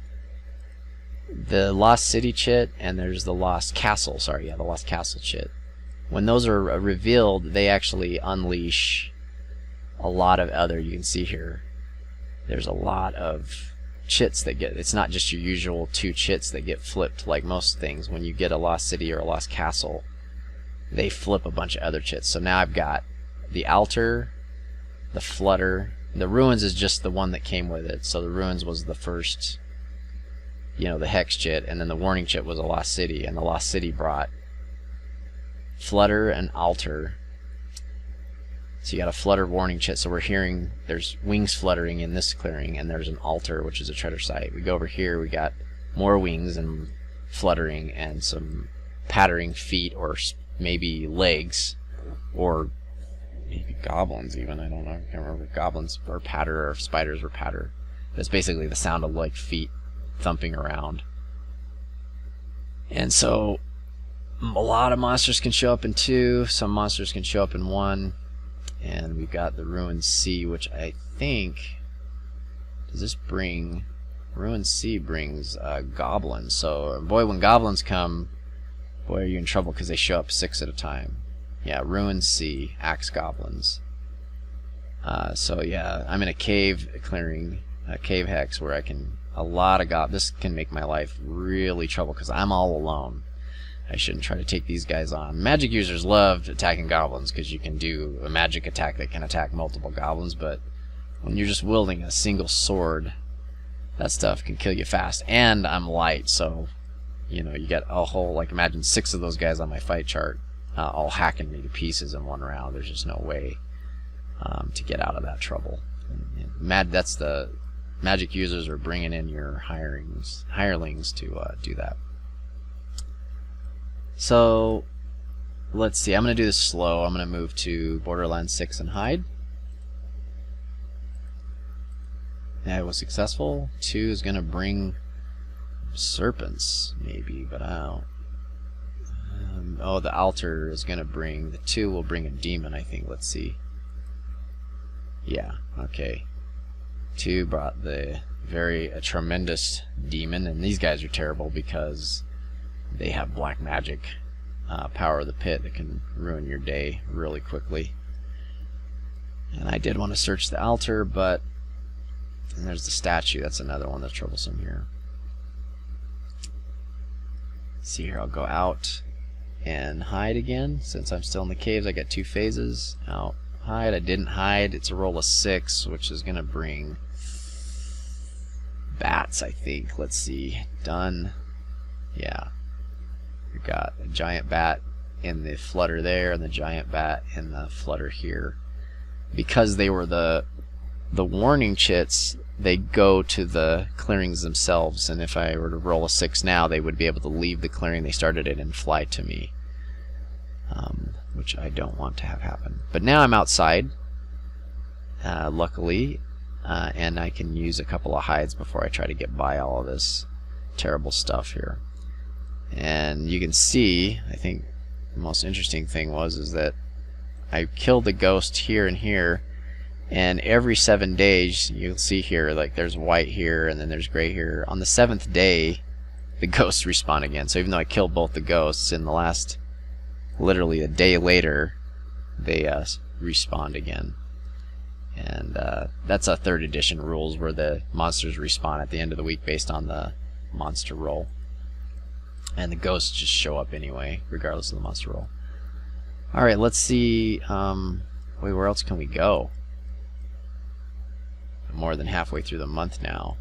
The Lost City chit and there's the Lost Castle, the Lost Castle chit. When those are revealed, they actually unleash a lot of other, you can see here, there's a lot of chits that get, it's not just your usual 2 chits that get flipped like most things. When you get a Lost City or a Lost Castle, they flip a bunch of other chits. So now I've got the Altar, the Flutter, the Ruins is just the one that came with it. So the Ruins was the first, you know, the Hex chit, and then the Warning chit was a Lost City, and the Lost City brought Flutter and Altar. So you got a Flutter Warning chit, so we're hearing there's wings fluttering in this clearing, and there's an Altar, which is a treasure site. We go over here, we got more wings and fluttering and some pattering feet, or maybe legs, or maybe goblins even, I don't know, I can't remember if goblins or patter or if spiders were patter. But it's basically the sound of like feet thumping around. And so A lot of monsters can show up in 2, some monsters can show up in 1, and we've got the Ruined Sea, which I think, does this bring, Ruined Sea brings goblins, so boy, when goblins come, boy, are you in trouble because they show up 6 at a time. Yeah, Ruined Sea, Axe Goblins. So yeah, I'm in a cave clearing, a cave hex where I can, a lot of this can make my life really trouble because I'm all alone. I shouldn't try to take these guys on. Magic users love attacking goblins because you can do a magic attack that can attack multiple goblins, but when you're just wielding a single sword, that stuff can kill you fast. And I'm light, so you know, you get a whole, like, imagine 6 of those guys on my fight chart all hacking me to pieces in one round. There's just no way to get out of that trouble. That's the magic users are bringing in your hirelings to do that. So let's see, I'm going to do this slow. I'm going to move to Borderland 6 and hide. That was successful. 2 is going to bring serpents, maybe, but I don't. Oh, the altar is going to bring, the 2 will bring a demon, I think. Let's see. Yeah, okay. 2 brought a tremendous demon, and these guys are terrible because they have black magic, power of the pit, that can ruin your day really quickly. And I did want to search the altar, but, and there's the statue, that's another one that's troublesome here. Let's see here, I'll go out and hide again. Since I'm still in the caves, I got 2 phases. Out, hide, I didn't hide. It's a roll of 6, which is going to bring bats, I think. Let's see, done. Yeah. We got a giant bat in the flutter there, and the giant bat in the flutter here. Because they were the warning chits, they go to the clearings themselves, and if I were to roll a 6 now, they would be able to leave the clearing they started in and fly to me, which I don't want to have happen. But now I'm outside, luckily, and I can use a couple of hides before I try to get by all of this terrible stuff here. And you can see, I think the most interesting thing is that I killed the ghost here and here, and every 7 days you'll see here, like, there's white here and then there's gray here. On the 7th day the ghosts respawn again. So even though I killed both the ghosts, in the last, literally a day later, they respawned again. And that's a 3rd edition rules where the monsters respawn at the end of the week based on the monster roll. And the ghosts just show up anyway, regardless of the monster roll. Alright, let's see. Wait, where else can we go? More than halfway through the month now.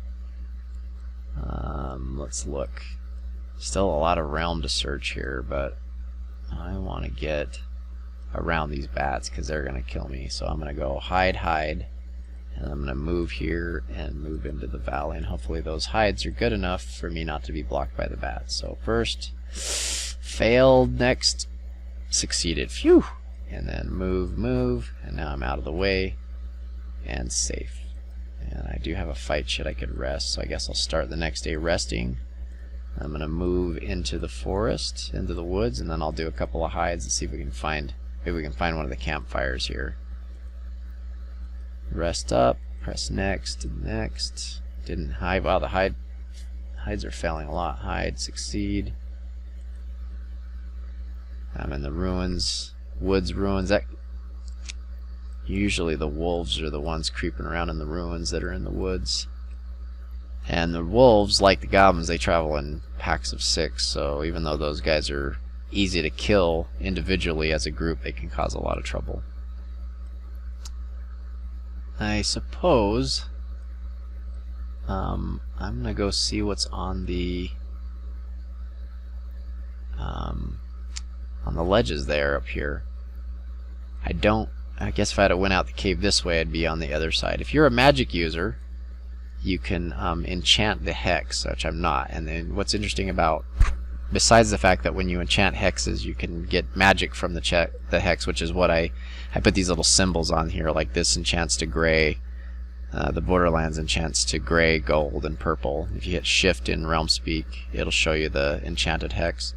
Let's look. Still a lot of realm to search here, but I want to get around these bats because they're going to kill me. So I'm going to go hide, and I'm going to move here and move into the valley, and hopefully those hides are good enough for me not to be blocked by the bats. So first, failed, next, succeeded, phew, and then move, and now I'm out of the way and safe. And I do have a fight shit I could rest, so I guess I'll start the next day resting. I'm going to move into the forest, into the woods, and then I'll do a couple of hides and see if we can find, maybe we can find one of the campfires here. Rest up, press next, and next. Didn't hide. Wow, the hides are failing a lot. Hide, succeed. I'm in the ruins, woods ruins. That usually the wolves are the ones creeping around in the ruins that are in the woods. And the wolves, like the goblins, they travel in packs of 6, so even though those guys are easy to kill individually, as a group they can cause a lot of trouble. I suppose I'm gonna go see what's on the ledges there up here. I guess if I had went out the cave this way, I'd be on the other side. If you're a magic user, you can enchant the hex, which I'm not. And then what's interesting about, besides the fact that when you enchant hexes, you can get magic from the hex, which is what I put these little symbols on here, like this enchants to gray, the Borderlands enchants to gray, gold, and purple. If you hit shift in Realmspeak, it'll show you the enchanted hex.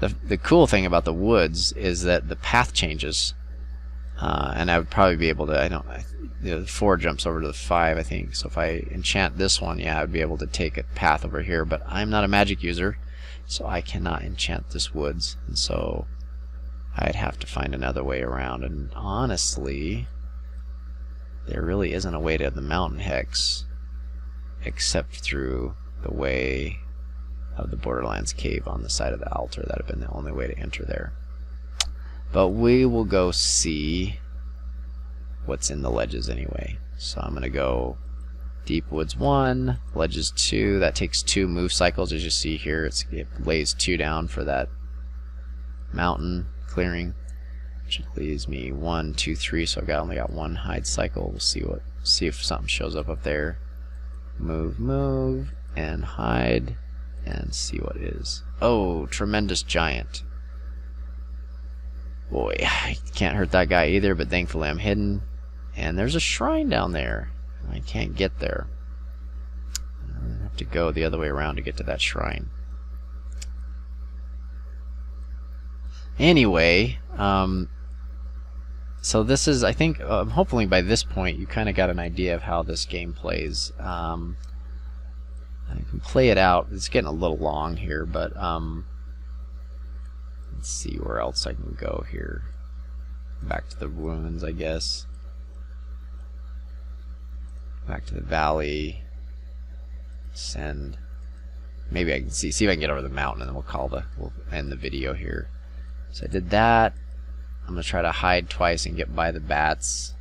The cool thing about the woods is that the path changes, and I would probably be able to, the 4 jumps over to the 5, I think, so if I enchant this one, yeah, I would be able to take a path over here, but I'm not a magic user, so I cannot enchant this woods, and so I'd have to find another way around, and honestly, there really isn't a way to the mountain hex except through the way of the Borderlands cave on the side of the altar. That would have been the only way to enter there. But we will go see what's in the ledges anyway. So I'm going to go Deep Woods 1, Ledges 2. That takes 2 move cycles, as you see here. It lays 2 down for that mountain clearing, which leaves me 1, 2, 3. So I've only got 1 hide cycle. We'll see if something shows up there. Move, and hide, and see what it is. Oh, Tremendous Giant. Boy, I can't hurt that guy either, but thankfully I'm hidden. And there's a shrine down there. I can't get there. I have to go the other way around to get to that shrine. Anyway, so this is, I think, hopefully by this point you kind of got an idea of how this game plays. I can play it out. It's getting a little long here, but let's see where else I can go here. Back to the ruins, I guess. Back to the valley. Send. Maybe I can see if I can get over the mountain, and then we'll end the video here. So I did that. I'm gonna try to hide twice and get by the bats.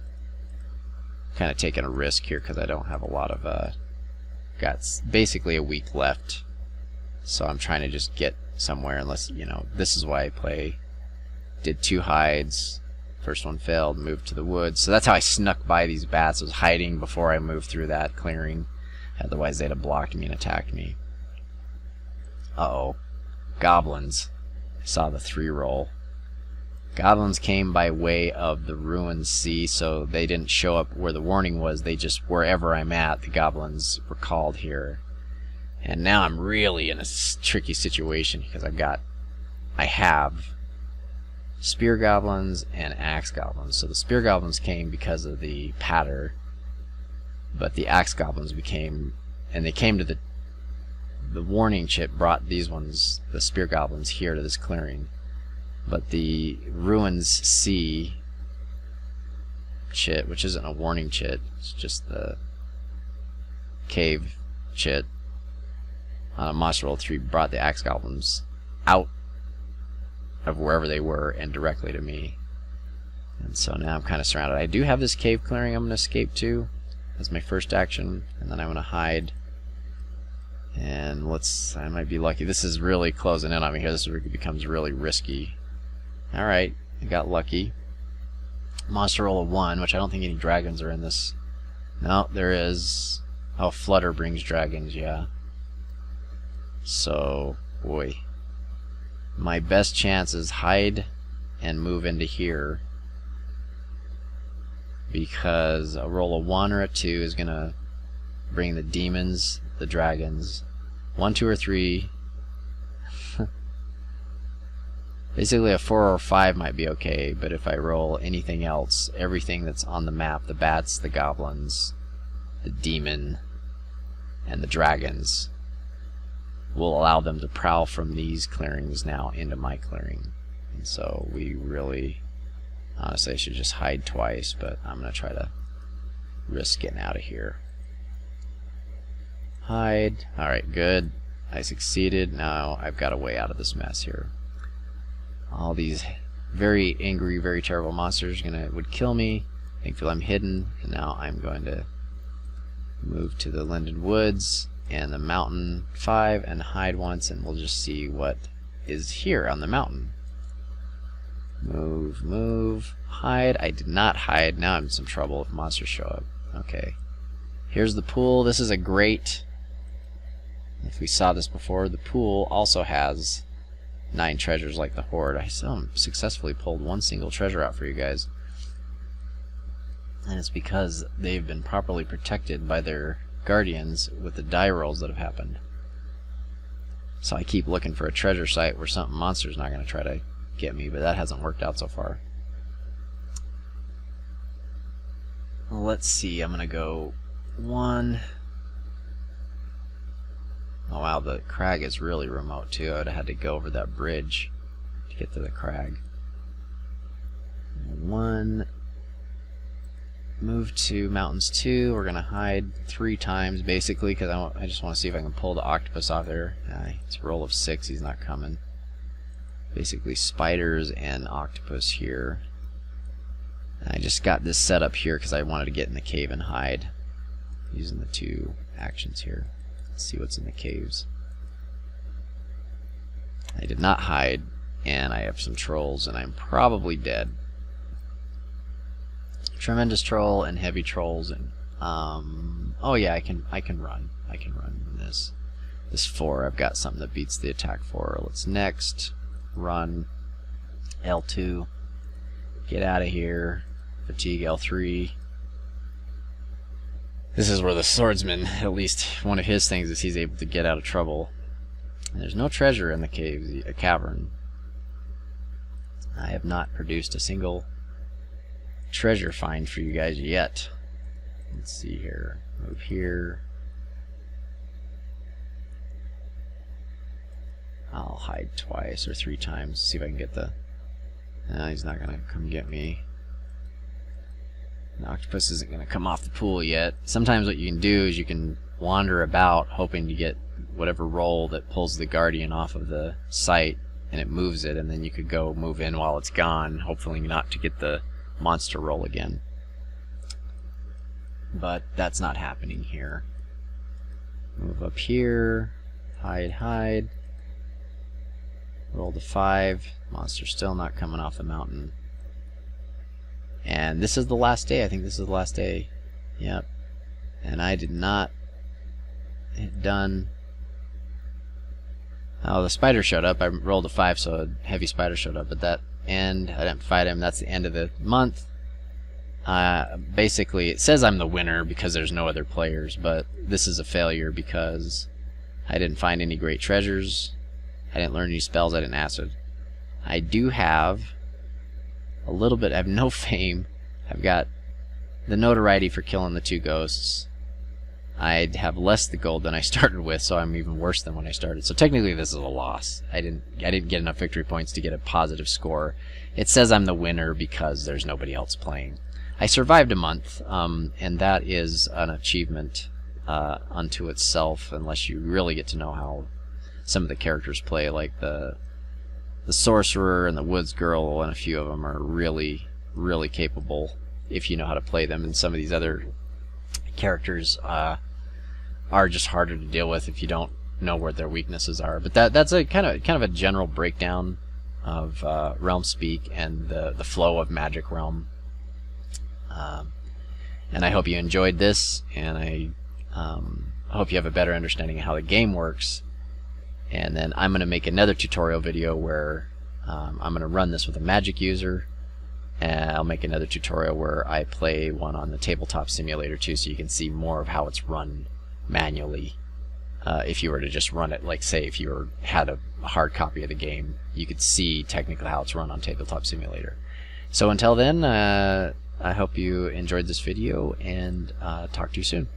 Kind of taking a risk here because I don't have a lot of got basically a week left, so I'm trying to just get somewhere. Unless, you know, this is why I play. Did 2 hides. First one failed. Moved to the woods. So that's how I snuck by these bats. I was hiding before I moved through that clearing. Otherwise they'd have blocked me and attacked me. Uh-oh. Goblins. I saw the 3 roll. Goblins came by way of the ruined sea, so they didn't show up where the warning was. They just, wherever I'm at, the goblins were called here. And now I'm really in a tricky situation because I have spear goblins and axe goblins. So the spear goblins came because of the patter, but the axe goblins they came to the warning chip brought these ones, the spear goblins, here to this clearing. But the ruins sea chit, which isn't a warning chit, it's just the cave chit, Monster Roll 3 brought the axe goblins out of wherever they were and directly to me. And so now I'm kind of surrounded. I do have this cave clearing I'm going to escape to. That's my first action, and then I'm going to hide. And I might be lucky. This is really closing in on me here. This becomes really risky. Alright, I got lucky. Monster roll of 1, which I don't think any dragons are in this. No, there is. Oh, Flutter brings dragons, yeah. So, boy. My best chance is hide and move into here, because a roll of 1 or a 2 is going to bring the demons, the dragons. 1, 2, or 3. Basically a 4 or 5 might be okay, but if I roll anything else, everything that's on the map, the bats, the goblins, the demon, and the dragons, will allow them to prowl from these clearings now into my clearing. And so we really, honestly, I should just hide twice, but I'm going to try to risk getting out of here. Hide. Alright, good. I succeeded. Now I've got a way out of this mess here. All these very angry, very terrible monsters would kill me. Thankfully I'm hidden, and now I'm going to move to the Linden Woods and the Mountain 5 and hide once, and we'll just see what is here on the mountain. Move, move, hide. I did not hide. Now I'm in some trouble if monsters show up. Okay. Here's the pool. This is a great, if we saw this before, the pool also has 9 treasures like the Hoard. I still successfully pulled 1 single treasure out for you guys. and it's because they've been properly protected by their guardians with the die rolls that have happened. So I keep looking for a treasure site where something monster's not going to try to get me, but that hasn't worked out so far. Let's see, I'm going to go 1. Oh wow, the crag is really remote too. I would have had to go over that bridge to get to the crag. 1. Move to mountains 2. We're gonna hide 3 times basically because I just want to see if I can pull the octopus off there. It's a roll of 6. He's not coming. Basically spiders and octopus here. And I just got this set up here because I wanted to get in the cave and hide using the 2 actions here. Let's see what's in the caves. I did not hide, and I have some trolls, and I'm probably dead. Tremendous troll and heavy trolls, and oh yeah, I can run. I can run in this 4. I've got something that beats the attack 4. Let's next run L2. Get out of here. Fatigue L3. This is where the swordsman, at least one of his things is he's able to get out of trouble. And there's no treasure in the caves, a cavern. I have not produced a single treasure find for you guys yet. Let's see here. Move here. I'll hide twice or 3 times. See if I can get the... No, he's not gonna come get me. The octopus isn't going to come off the pool yet. Sometimes what you can do is you can wander about hoping to get whatever roll that pulls the guardian off of the site and it moves it, and then you could go move in while it's gone, hopefully not to get the monster roll again. But that's not happening here. Move up here, hide. Roll to 5. Monster's still not coming off the mountain. And this is the last day. I think this is the last day. Yep. And I did not hit done. Oh, the spider showed up. I rolled a 5, so a heavy spider showed up. But that end, I didn't fight him. That's the end of the month. Basically, it says I'm the winner because there's no other players, but this is a failure because I didn't find any great treasures. I didn't learn any spells. I didn't acid. I do have a little bit. I have no fame. I've got the notoriety for killing the 2 ghosts. I have less the gold than I started with, so I'm even worse than when I started. So technically this is a loss. I didn't get enough victory points to get a positive score. It says I'm the winner because there's nobody else playing. I survived a month, and that is an achievement unto itself, unless you really get to know how some of the characters play, like the sorcerer and the woods girl, and a few of them are really, really capable if you know how to play them. And some of these other characters are just harder to deal with if you don't know where their weaknesses are. But that's a kind of a general breakdown of Realm Speak and the flow of Magic Realm. And I hope you enjoyed this, and I hope you have a better understanding of how the game works. And then I'm going to make another tutorial video where I'm going to run this with a magic user, and I'll make another tutorial where I play one on the tabletop simulator too, so you can see more of how it's run manually. If you were to just run it, like say if you had a hard copy of the game, you could see technically how it's run on tabletop simulator. So until then, I hope you enjoyed this video, and talk to you soon.